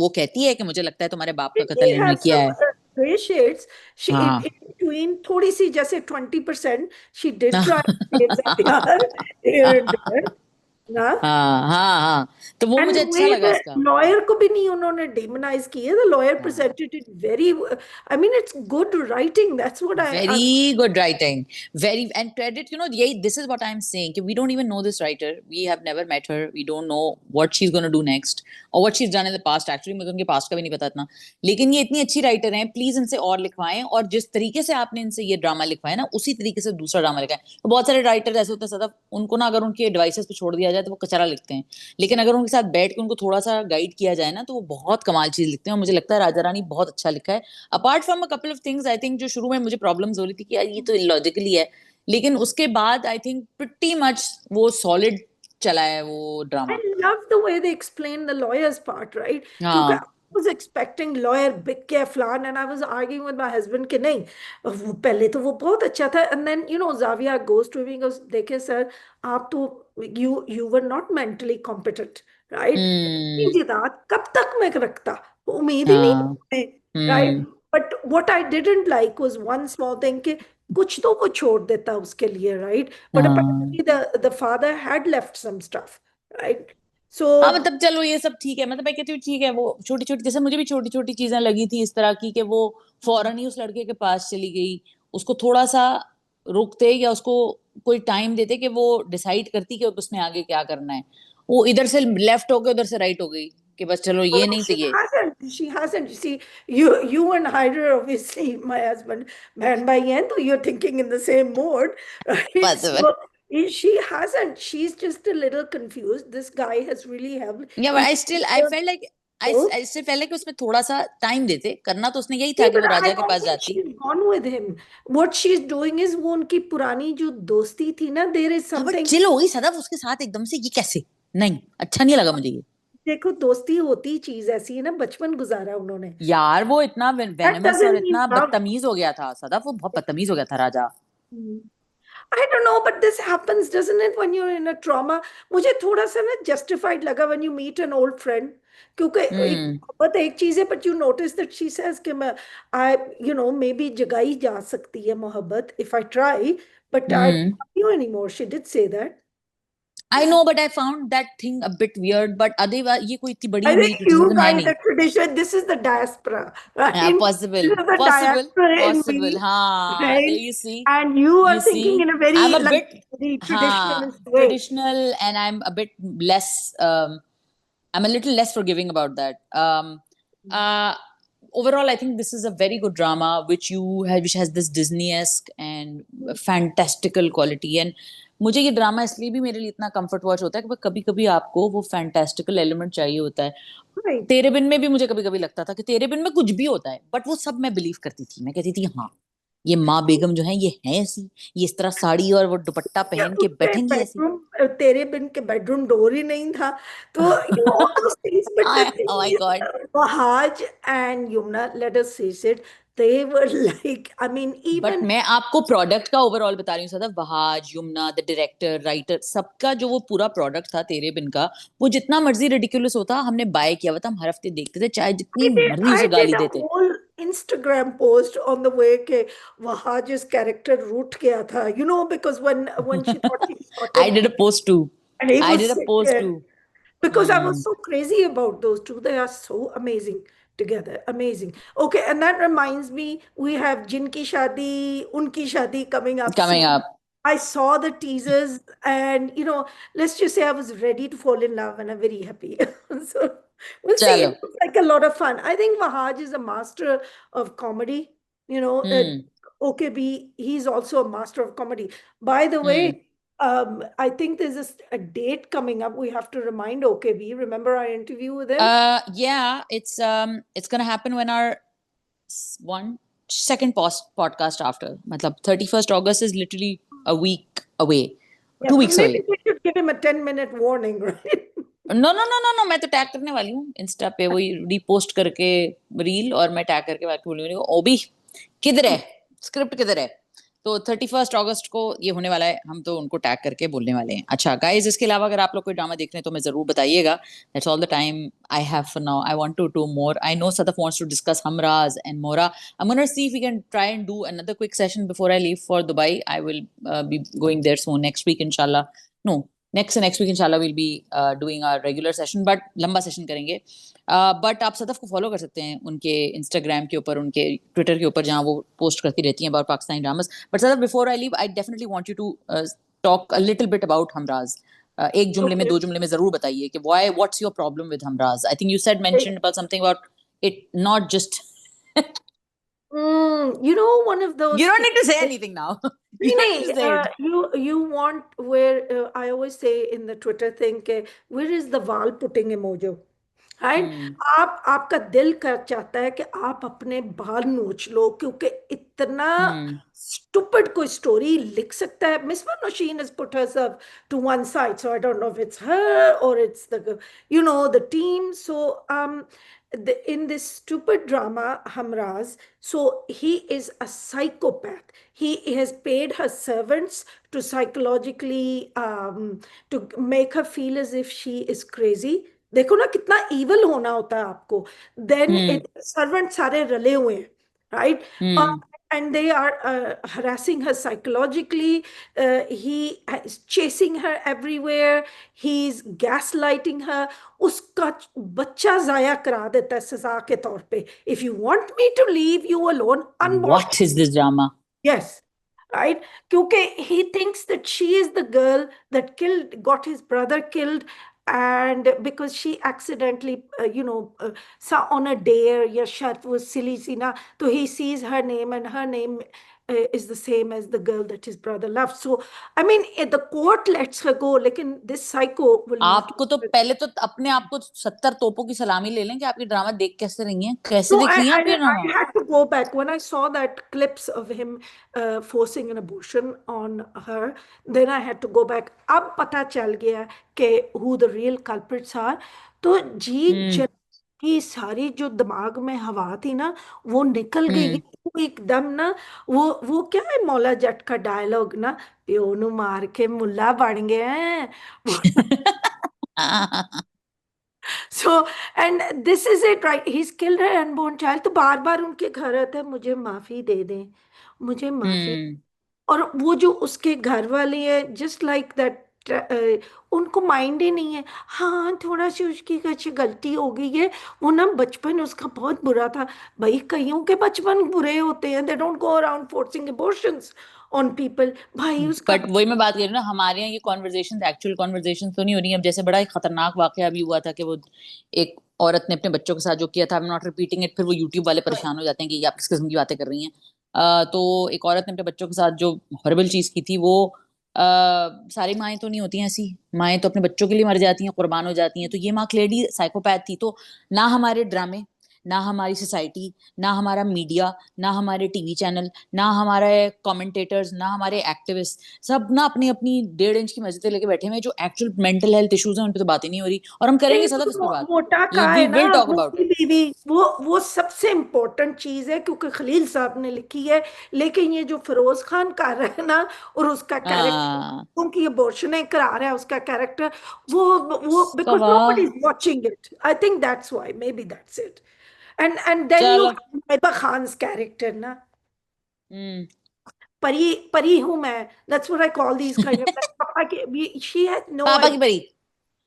कहती है कि मुझे लगता है तुम्हारे बाप का She कत्ल इन्होंने has किया some है. gray shades. हाँ. In between, थोड़ी सी जैसे 20%, she did try shades of प्यार here and there, ना? हाँ हाँ हाँ, तो वो And मुझे the अच्छा way लगा the उसका. lawyer को भी नहीं उन्होंने demonize किया. The lawyer हाँ, presented it very, I mean, it's good writing. That's what I'm very good writing, very, and credit, yeah, this is what I'm saying, we don't even know this writer, we have never met her, we don't know what she's going to do next or what she's done in the past. Actually मुझे उनके past का भी नहीं पता इतना, लेकिन ये इतनी अच्छी writer हैं, प्लीज इनसे और लिखवाएं, और जिस तरीके से आपने इनसे ये ड्रामा लिखवाया ना, उसी तरीके से दूसरा ड्रामा लिखवाएं. तो बहुत सारे राइटर ऐसे होते हैं सदफ, उनको ना अगर उनके एडवाइसेस पे छोड़ दिया जाए तो वो कचरा लिखते हैं, लेकिन अगर उनके साथ बैठ के उनको थोड़ा सा गाइड किया जाए ना, तो वो बहुत कमाल चीज लिखते हैं, और मुझे लगता है राजा रानी बहुत अच्छा लिखा है. Apart from a couple of things, I think जो शुरू में मुझे प्रॉब्लम्स हो रही थी कि यार ये तो इलॉजिकली है, लेकिन उसके बाद आई थिंक प्रिटी मच वो सॉलिड चला है वो drama. I love the way they explain the lawyer's part, right? क्योंकि हाँ. I was expecting lawyer big के flan, and I was arguing with my husband कि नहीं, वो पहले तो वो बहुत अच्छा था, and then Zavia goes to him, he goes, देखे सर, आप तो you were not mentally competent, right? हम्म. जिदात कब तक मैं रखता, उम्मीद ही हाँ. नहीं, right? Hmm. But what I didn't like was one small thing कि कुछ तो वो छोड़ देता उसके लिए, right? But हाँ. apparently the father had left some stuff, right? हाँ, So मतलब चलो ये सब ठीक है, मतलब मैं कहती हूँ ठीक है, वो छोटी छोटी, जैसे मुझे भी छोटी छोटी चीजें लगी थी इस तरह की, कि वो फौरन ही उस लड़के के पास चली गई, उसको थोड़ा सा रुकते या उसको कोई टाइम देते कि वो डिसाइड करती कि उसने आगे क्या करना है. वो इधर से लेफ्ट हो गई, उधर से राइट हो गई, कि बस चलो oh, ये नहीं तो she ये. hasn't. She hasn't. You see, you and Hyder, obviously, my husband, man by end, you're thinking in the same mode, right? Possible. So she hasn't. She's just a little confused. This guy has really helped. या but He's I fail like, I still fail like उसमें थोड़ा सा time देते, करना तो उसने यही था नहीं, कि but वो I राजा के don't पास think जाती. she's gone with him. What she's doing is वो उनकी पुरानी जो दोस्ती थी ना, there is हाँ, बट something. चिल हो गई सदफ उसके साथ एकदम से, ये कैसे? नहीं, अच्छा नहीं लगा मुझे ये. देखो, दोस्ती होती चीज ऐसी है ना, बचपन गुजारा उन्होंने. यार वो इतना That वेनमस और doesn't mean इतना love. बदतमीज हो गया था सदफ, वो बहुत बदतमीज हो गया था राजा. I don't know, but this happens, doesn't it, when you're in a trauma? मुझे थोड़ा सा ना justified लगा when you meet an old friend. क्योंकि एक हम्म. मोहब्बत एक चीज है, but you notice that she says कि मैं I maybe जगाई जा सकती है मोहब्बत if I try, but I don't hmm. love you anymore. She did say that. I know, but I found that thing a bit weird, but otherwise ये कोई इतनी I बड़ी think मेरी you क्रिटिसिज्म है guys नहीं. are tradition. This is the diaspora, right? हाँ, This possible, is the possible, diaspora in possible. me, हाँ, right? you see, And you you are see, thinking in a I'm very a like bit, very हाँ, traditionalist way. traditional, and I'm a bit less, I'm a little less forgiving about that. Uh, Overall, I think this is a very good drama, which has this Disney-esque and fantastical quality. And मुझे ये drama इसलिए भी मेरे लिए इतना comfort watch होता है कि कभी कभी आपको वो फैंटास्टिकल एलिमेंट चाहिए होता है. Right. तेरे बिन में भी मुझे कभी कभी लगता था कि तेरे बिन में कुछ भी होता है, बट वो सब मैं बिलीव करती थी, मैं कहती थी हाँ, ये माँ बेगम जो है ये है ऐसी, ये इस तरह साड़ी और वो दुपट्टा या पहन के उसके बैठेंगी ऐसी। बेडरूम, तेरे बिन के बेडरूम डोर ही नहीं था, तो all those things. But the thing Oh my is, God. Wahaj and Yumna, let us face it, they were like, I mean, but even मैं आपको प्रोडक्ट का ओवरऑल बता रही हूँ सदा, Wahaj, Yamuna, the director, writer, सबका जो वो पूरा प्रोडक्ट था तेरे बिन का, वो जितना मर्जी रिडिकुलस होता हमने बाय किया हुआ था, हम हर हफ्ते देखते थे, चाहे जितनी मर्जी I उसे did गाली a देते। whole Instagram post on the way के Wahaj's character रूठ गया था, because when she thought she got I him did a post too, and he I was did a sick post there. Too. Because I was so crazy about those two. They are so amazing together. Amazing. Okay, and that reminds me, we have Jinki Shadi, Unki Shadi coming up coming soon. Up. I saw the teasers, and let's just say I was ready to fall in love, and I'm very happy. So we'll see. चलो। It looks like a lot of fun. I think Mahaj is a master of comedy. Hmm. OKB, he's also a master of comedy. By the hmm. way, I think there's a date coming up. We have to remind OKB. Remember our interview with him? Yeah, it's gonna happen when our one second podcast after, मतलब 31st August is literally a week away, Yeah, two so weeks away। maybe we should give him a 10-minute warning, right? No no no no no, मैं तो tag करने वाली हूँ Insta पे, वही repost करके reel, और मैं टैग करके बात बोलूंगी ओबी किधर है, स्क्रिप्ट किधर है। तो 31st अगस्त को ये होने वाला है, हम तो उनको टैग करके बोलने वाले हैं। अच्छा गाइस, इसके अलावा अगर आप लोग कोई ड्रामा देख रहे हैं तो मैं जरूर बताइएगा। That's all the time I have for now, I want to do more, I know Sadaf wants to discuss Humraaz and Mora. I am gonna see if we can try and do another quick session before I leave for Dubai. I will be going there soon next week इंशाल्लाह। No, next week इंशाल्लाह will be doing our regular session, but लंबा session करेंगे। But आप सदफ को follow कर सकते हैं उनके इंस्टाग्राम के ऊपर, उनके ट्विटर के ऊपर, जहां वो पोस्ट करती रहती हैं about Pakistani dramas. But Sadaf, before I leave, I definitely want you to talk a little bit about Humraaz. एक जुमले में, Okay. दो जुमले में जरूर बताइए कि why, what's your problem with Humraaz. I think you said mention about something about it not just One of you those don't need to say people. anything now। You don't need Really, to say it। you want where I always say in the Twitter thing, where is the wall putting emoji? Right. Hmm. आपका दिल कर चाहता है कि आप अपने बाल नोच लो, क्योंकि इतना हम्म। स्टूपिड कोई स्टोरी लिख सकता है। Miss Nasheen has put herself to one side, so I don't know if it's her or it's the team. So in this stupid drama Humraaz, so he is a psychopath. He has paid her servants to psychologically to make her feel as if she is crazy। देखो ना कितना evil होना होता है आपको। Then हम्म। Servant सारे रले हुए हैं, right. Hmm. And they are harassing her psychologically. He is chasing her everywhere. He's gaslighting her. उसका बच्चा जाया करा देता है सजा के तौर पे। If you want me to leave you alone, unborn। What is this drama? Yes, right. Because he thinks that she is the girl that got his brother killed, and because she accidentally, saw on a dare, your shirt was silly, Sina. So he sees her name, and her name is the same as the girl that his brother loved. So, I mean, the court lets her go, like, this psycho will not. आपको तो पहले तो अपने आप को 70 तोपों की सलामी ले लें कि आपकी ड्रामा देख कैसे रही हैं, कैसे No, देख रही हैं आप ये drama. I had to go back. When I saw that clips of him forcing an abortion on her, then I had to go back. अब पता चल गया कि who the real culprits are. तो जी हम्म। जन की सारी जो दिमाग में हवा थी ना, वो निकल गई। हम्म। वो एकदम ना, वो क्या है मौला जट का डायलॉग ना, प्यो नु मार के मुल्ला बन गए हैं। So, and this is it, right? He's killed her unborn child. तो बार बार उनके घर आता है, मुझे माफी दे दें, मुझे माफी। हम्म। और वो जो उसके घर वाले हैं, जस्ट लाइक दैट, उनको माइंड ही नहीं है। हाँ, थोड़ा सी उसकी कुछ गलती हो गई है। वो ना बचपन उसका बहुत बुरा था। भाई कईयों के बचपन बुरे होते हैं, they don't go around forcing abortions on people. भाई उसका बट वही मैं बात कर रही हूँ ना, हमारे यहाँ ये कॉन्वर्जेशन, एक्चुअल कॉन्वर्जेशन तो नहीं हो रही है। अब जैसे बड़ा एक खतरनाक वाकया भी हुआ था कि वो एक औरत ने अपने बच्चों के साथ जो किया था, आई एम नॉट रिपीटिंग इट, फिर वो यूट्यूब वाले परेशान हो जाते हैं कि ये आप किस किस्म की बातें कर रही हैं। तो एक औरत ने अपने बच्चों के साथ जो हॉरिबल चीज की थी, वो सारी माएँ तो नहीं होती हैं ऐसी, माएँ तो अपने बच्चों के लिए मर जाती हैं, कुर्बान हो जाती हैं। तो ये माँ क्लियरली साइकोपैथ थी। तो ना हमारे ड्रामे, ना हमारी सोसाइटी, ना हमारा मीडिया, ना हमारे टीवी चैनल, ना हमारे कमेंटेटर्स, ना हमारे एक्टिविस्ट, सब ना अपनी अपनी 1.5 इंच की मस्जिदें लेके बैठे हुए हैं। जो एक्चुअल मेंटल हेल्थ इश्यूज हैं उन पे तो बात ही नहीं हो रही, और हम करेंगे सदफ इस पे बात। मोटा का वी है ना, विल टॉक अबाउट मोटी इट। बीवी, वो सबसे इम्पोर्टेंट चीज है, क्योंकि खलील साहब ने लिखी है। लेकिन ये जो फिरोज खान कर रहा है ना, और उसका कैरेक्टर, हाँ, क्योंकि ये अबॉर्शन करा रहा है उसका कैरेक्टर, वो बिकॉज नो सवाह। Body is watching it, I think that's why, maybe that's it. And then you चलो। हैव खान्स कैरेक्टर ना, हम्म। परी परी हूं मैं, that's what I call these kind of, पापा की, शी हैज नो, पापा की परी।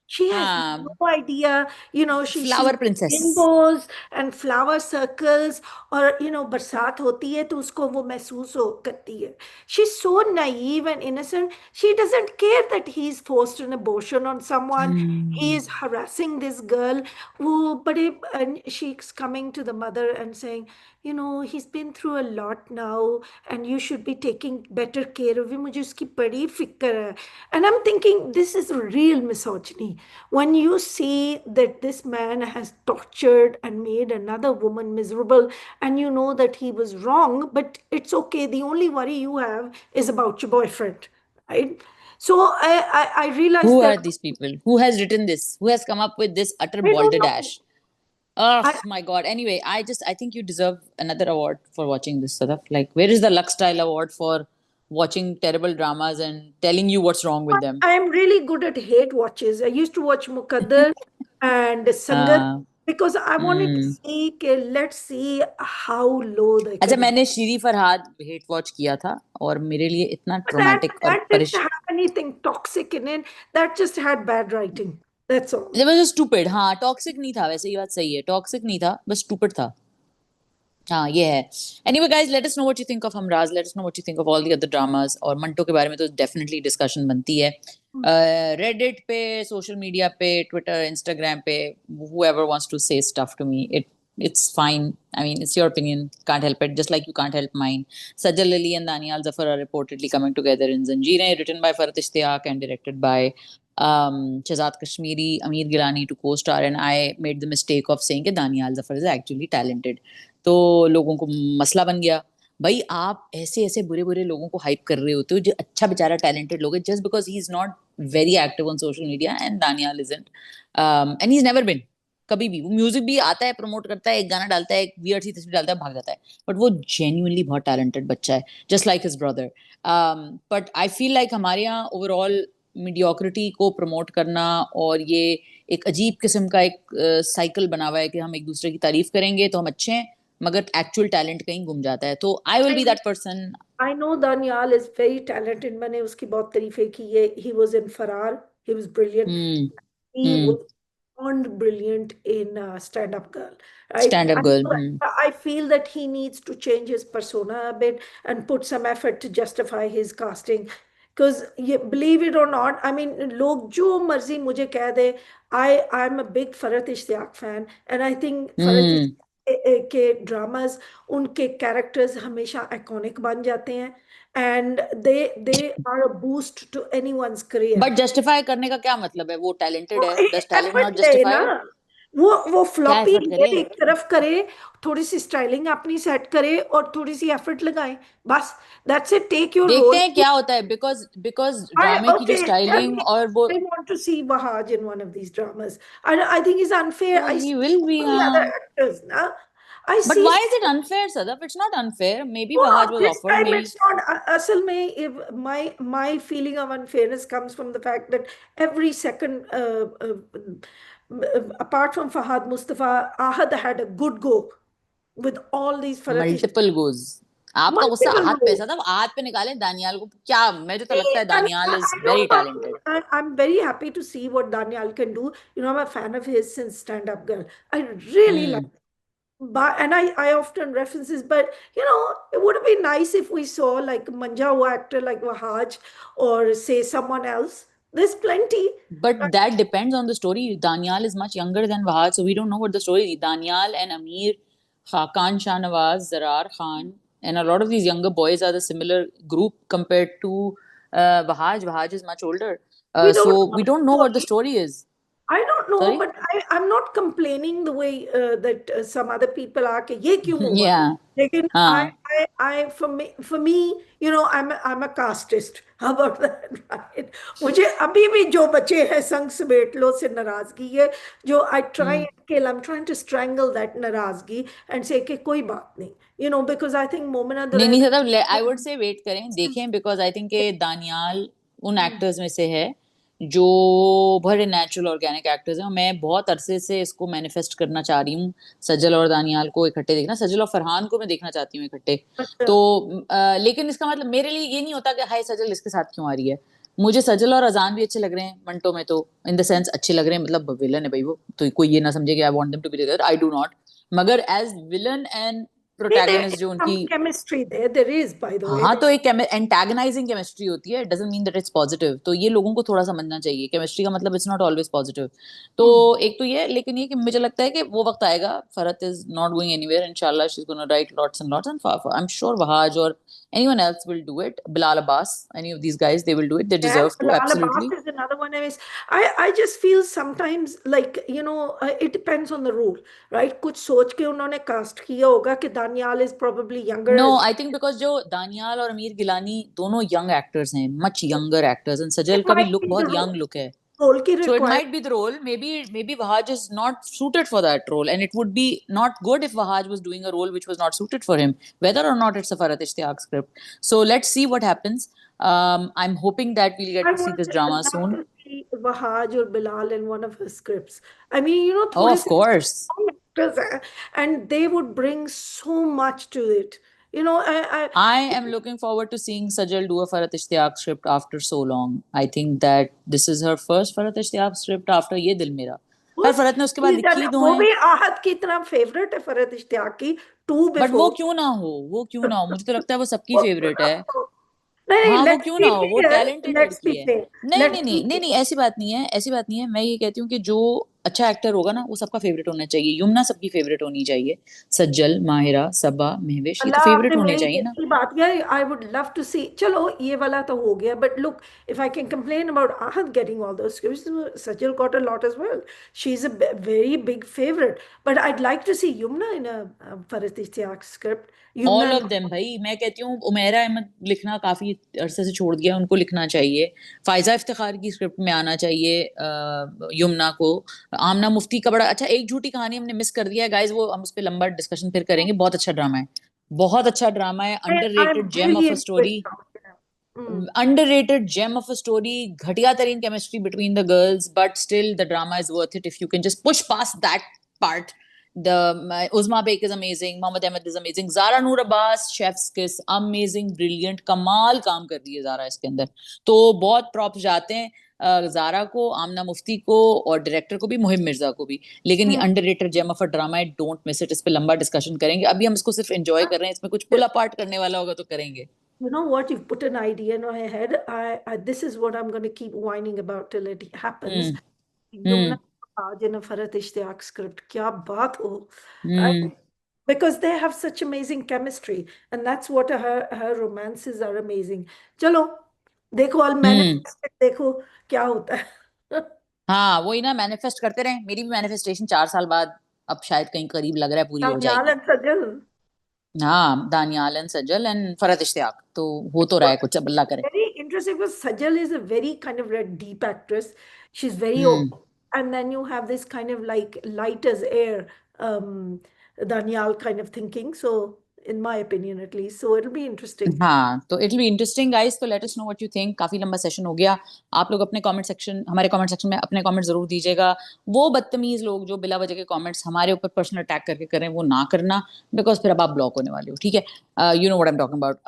she has हाँ, no idea, she sees flower princess. rainbows and flower circles, और बरसात होती है तो उसको वो महसूस हो करती है। She's so naive and innocent. She doesn't care that he's forced an abortion on someone. He is harassing this girl. वो बड़े, and she's coming to the mother and saying, he's been through a lot now, and you should be taking better care of him. मुझे उसकी बड़ी फिक्र है। And I'm thinking, this is real misogyny. When you see that this man has tortured and made another woman miserable, and you know that he was wrong, but it's okay. The only worry you have is about your boyfriend, right? So I realized Who that are these people? Who has written this? Who has come up with this utter I don't balderdash? know. Oh I, my god. Anyway, I think you deserve another award for watching this stuff. Like, where is the Lux Style Award for watching terrible dramas and telling you what's wrong with them? I'm really good at hate watches. I used to watch Muqaddar and Sangat हाँ। because I wanted to hmm. see, okay, let's see how low they अच्छा, can. मैंने Shri Farhad hate watch किया था, और मेरे लिए इतना But traumatic और that didn't Parish have anything toxic in it. That just had bad writing. That's all. it was stupid। हाँ, टॉक्सिक नहीं था वैसे, ये बात सही है, टॉक्सिक नहीं था, बस स्टूपिड था। हाँ, ये है। Anyway guys, let us know what you think of Humraaz, let us know what you think of all the other dramas, और मंटो के बारे में तो डेफिनेटली डिस्कशन बनती है। रेडिट पे, सोशल मीडिया पे, ट्विटर, इंस्टाग्राम पे, whoever wants to say stuff to me, it's fine. I mean, it's your opinion, can't help it, just like you can't help mine. Sajal Ali and Danyal Zafar are reportedly coming together in Zanjeerein, written by Farat Ishtiyaq and directed by Shahzad Kashmiri, Amir Gilani to co-star, and I made the mistake of saying that Danyal Zafar is actually talented. तो लोगों को मसला बन गया। भाई, आप ऐसे ऐसे बुरे बुरे लोगों को हाइप कर रहे होते हो जो अच्छा बेचारा टैलेंटेड लोग है, just because he is not very active on social media, and Daniyal isn't, and he is never been. कभी भी वो म्यूजिक भी आता है, प्रमोट करता है, एक गाना डालता है, एक वियर्ड सी तस्वीर डालता है, भाग जाता है, बट वो जेन्युइनली बहुत टैलेंटेड बच्चा है, just like his brother. But I feel like हमारे यहाँ ओवरऑल मीडियोक्रिटी को प्रमोट करना, और ये एक अजीब किस्म का एक साइकिल बना हुआ है कि हम एक दूसरे की तारीफ करेंगे तो हम अच्छे हैं, मगर एक्चुअल टैलेंट कहीं गुम जाता है। तो I will I be know, that person. I know Daniel is very talented. मैंने उसकी बहुत तारीफें की है. He was in Farar. He was brilliant. Hmm. He hmm. was beyond brilliant in Stand Up Girl, right? Stand up girl. Hmm. I feel that he needs to change his persona a bit and put some effort to justify his casting. Because believe it or not, I mean, लोग जो मर्जी मुझे कह दे, I'm a big Farhat Ishtiyaq fan, and I think Farhat हम्म। के dramas, उनके characters हमेशा iconic बन जाते हैं, and they are a boost to anyone's career. But justify करने का क्या मतलब है? वो टैलेंटेड है, डज टैलेंट एफर्ट नॉट ले ना, जस्टिफाई? वो क्या फ्लॉपी एफर्ट करे? हेयर एक तरफ करे, थोड़ी सी स्टाइलिंग अपनी सेट करे और थोड़ी सी एफर्ट लगाए, बस, दैट्स इट, टेक योर देखते रोल। हैं क्या होता है, बिकॉज बिकॉज I ड्रामे की जो okay, tell स्टाइलिंग me. और वो, I want to see Wahaj in one of these dramas. I think it's unfair. I ही see will so be. many other हाँ, actors now. I but see. Why is it unfair Sadaf? It's not unfair, maybe No, Wahaj was this offered, time maybe. it's not. Asal mein, if my feeling of unfairness comes from the fact that every second, apart from Fahad Mustafa, Ahad had a good go with all these Faratish multiple goes. आपका गुस्सा multiple आहत पे, roles. Sadaf आहत पे निकाले दानियाल को क्या? मुझे तो लगता है I mean, Daniyal is I know very Daniel. Talented. I'm very happy to see what Daniel can do. I'm a fan of his since Stand Up Girl. I really like. Hmm. But and I often references, but it would have been nice if we saw like Manja actor like Wahaj, or say someone else. There's plenty. But that depends on the story. Daniel is much younger than Wahad, so we don't know what the story is. Daniel and Amir, Khan Shah Nawaz, Zarar Khan, and a lot of these younger boys are the similar group compared to Wahaj. Wahaj is much older. We don't So know we the don't know what the story. story is. I don't know, Sorry? but I'm not complaining the way that some other people are. कि ये क्यों हुआ? Yeah. लेकिन हाँ. for me, you know, I'm a casteist. How about that, right? मुझे अभी भी जो बचे हैं संग समेट लो से नाराजगी है, जो I try hmm. and kill. I'm trying to strangle that नाराजगी and say कि कोई बात नहीं, you know, because I think Momina नहीं नहीं दुरैनी मतलब आई वुड से वेट करें देखें बिकॉज आई थिंक दानियाल उन एक्टर्स में से है जो बड़े नेचुरल ऑर्गेनिक एक्टर्स हैं और मैं बहुत अरसे से इसको मैनिफेस्ट करना चाह रही हूँ सजल और दानियाल को इकट्ठे देखना सजल और फरहान को मैं देखना चाहती हूँ इकट्ठे अच्छा। तो लेकिन इसका मतलब मेरे लिए ये नहीं होता कि हाय सजल इसके साथ क्यों आ रही है मुझे सजल और अजान भी अच्छे लग रहे हैं मंटो में तो इन द सेंस अच्छे लग रहे हैं मतलब विलन है भाई वो तो कोई ये ना समझे कि I want them to be together I do not मगर एज विलन एंड नहीं, there प्रोटैगनिस्ट is जो some उनकी chemistry there. There is, by the way. हाँ तो एक एंटागनाइजिंग केमिस्ट्री होती है doesn't mean that it's positive तो ये लोगों को थोड़ा समझना चाहिए केमिस्ट्री का मतलब इट्स नॉट ऑलवेज पॉजिटिव तो Hmm. एक तो ये लेकिन ये कि मुझे लगता है कि वो वक्त आएगा Farhat is not going anywhere इंशाल्लाह she is gonna write lots and I am sure Wahaj और anyone else will do it Bilal Abbas any of these guys they will do it they Yes, deserve to Bilal Abbas absolutely is another one. I just feel sometimes like, you know, it depends on the role, right? कुछ सोच के उन्होंने cast किया होगा कि Daniyal is probably younger no as I think because जो दानियाल और अमीर गिलानी दोनों यंग एक्टर्स हैं much younger actors and it सजल का भी might लुक be the बहुत यंग लुक है role की so it requirement. might be the role maybe Wahaj is not suited for that role and it would be not good if Wahaj was doing a role which was not suited for him whether or not it's a Farhat Ishtiaq script so let's see what happens I'm hoping that we'll I get to see want this to drama love soon to see Wahaj or Bilal in one of his scripts. I mean, you know, oh थोड़े of से course actors हैं, and they would bring so much to it. You know, I am looking forward to seeing Sajal do a Farhat Ishtiaq script after so long I think that this is her first Farhat Ishtiaq script after Ye Dil Mera पर फरहत ने उसके बाद लिखी ही दो वो हैं भी आहत की तरह फेवरेट है फरहत इश्तियाक की, टू बट वो बिफोर। क्यों ना हो वो क्यों ना हो मुझे तो लगता है वो सबकी फेवरेट है नहीं, हाँ वो लेट्स क्यों ना बी हो वो क्लियर, टैलेंटेड लेट्स बी लड़की है क्लियर, नहीं नहीं लेट्स बी नहीं नहीं नहीं क्लियर। ऐसी बात नहीं है ऐसी बात नहीं है मैं ये कहती हूँ कि जो अच्छा एक्टर होगा ना वो सबका फेवरेट होना चाहिए युमना सबकी फेवरेट होनी चाहिए सज्जल माहिरा सबा महविश ये तो अल्लाह आपने फेवरेट होने मेरी चाहिए दिल ना की बात किया। I would love to see, चलो ये वाला तो हो गया, but look, if I can complain about Ahad getting all those scripts, Sajal got a lot as well, she is a very big favourite, but I'd like to see Yumna in a Farhat Ishtiaq script, Yumna all and of them भाई मैं कहती हूँ उमेरा अहमद लिखना काफी अरसे से छोड़ दिया उनको लिखना चाहिए फायजा इफ्तिखार की स्क्रिप्ट में आना चाहिए युमना को आमना मुफ्ती का बड़ा अच्छा एक झूठी कहानी हमने मिस कर दिया है गाइस वो हम उस पर लंबा डिस्कशन फिर करेंगे बहुत अच्छा ड्रामा है बहुत अच्छा ड्रामा है I am underrated gem really of a into story it. underrated gem of a story घटिया तरीन chemistry between the girls but still the drama is worth it if you can just push past that part the Uzma Bek is amazing Mohammed Ahmed is amazing Zara Noor Abbas chef's kiss amazing brilliant कमाल काम कर रही है ज़ारा इसके अंदर तो बहुत props जाते हैं ज़ारा को आमना मुफ्ती को और डायरेक्टर को भी मुहिम मिर्जा को भी लेकिन ये underrated gem of a drama है डोंट मिस इट इस पे लंबा डिस्कशन करेंगे अभी हम इसको सिर्फ एंजॉय कर रहे हैं इसमें कुछ पुल अपार्ट करने वाला होगा तो करेंगे You know what? You've put an idea in my head. This is what I'm going to keep whining about till it happens. Hmm Yumna hmm Raj in a Farhat Ishtiaq script. Kya baat ho. I, hmm because they have such amazing chemistry. And that's what her romances are amazing. Chalo, देखो al हम्म manifest देखो क्या होता है। हाँ वही ना manifest करते रहे मेरी भी मैनिफेस्टेशन 4 साल बाद अब शायद कहीं करीब लग रहा है पूरी हो दानियाल जाएगी and Sajal. हाँ Daniyal and Sajal and Farhat Ishtiyaq तो हो तो रहा है कुछ अब अल्लाह करे Very interesting because Sajal is a very kind of a deep actress. She's very hmm open. And then you have this kind of like light as air, Daniel kind of thinking. So, in my opinion, at least. So, it'll be interesting. हाँ तो it will be interesting guys तो let us know what you think काफी लंबा session हो गया आप लोग अपने कमेंट सेक्शन हमारे कमेंट सेक्शन में अपने कमेंट जरूर दीजिएगा वो बदतमीज लोग जो बिला वजह के कमेंट्स हमारे ऊपर पर्सनल अटैक करके करें वो ना करना बिकॉज फिर अब आप ब्लॉक होने वाले हो ठीक है you know what I am talking about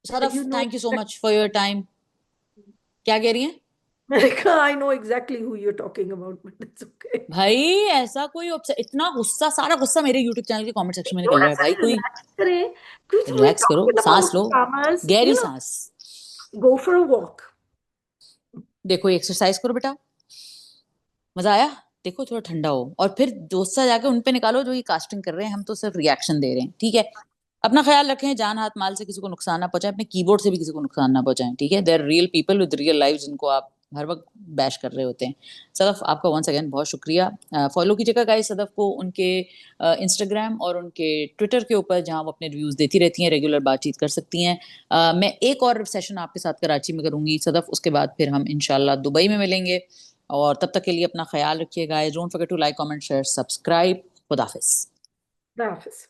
You Sadaf know, thank you so much for your time क्या कह रही हैं I know exactly who you're talking about, but it's okay. भाई ऐसा कोई इतना गुस्सा सारा गुस्सा मेरे यूट्यूब चैनल के कमेंट सेक्शन में निकल थोड़ा रहा है सा भाई कोई relax करें. Because we're रिलैक्स करो talking सांस about लो dramas, गहरी सांस go for a walk. देखो एक्सरसाइज करो बेटा मजा आया देखो थोड़ा ठंडा हो और फिर दोस्त से जाके उन पे निकालो जो ये कास्टिंग कर रहे हैं हम तो सिर्फ रिएक्शन दे रहे हैं ठीक है अपना ख्याल रखें जान हाथ माल से किसी को नुकसान ना पहुंचाएं अपने कीबोर्ड से भी किसी को नुकसान ना पहुंचाएं ठीक है there real people with real lives जिनको आप हर वक्त बैश कर रहे होते हैं। सदफ, आपका वंस अगेन बहुत शुक्रिया। फॉलो कीजिएगा गाइस सदफ को उनके इंस्टाग्राम और उनके ट्विटर के ऊपर, जहां वो अपने रिव्यूज देती रहती हैं, रेगुलर बातचीत कर सकती हैं। मैं एक और सेशन आपके साथ कराची में करूंगी सदफ, उसके बाद फिर हम इंशाल्लाह दुबई में मिलेंगे। और तब तक के लिए अपना ख्याल रखिएगा। Don't forget to like, comment, share, subscribe. खुदाफिज। खुदा हाफिज।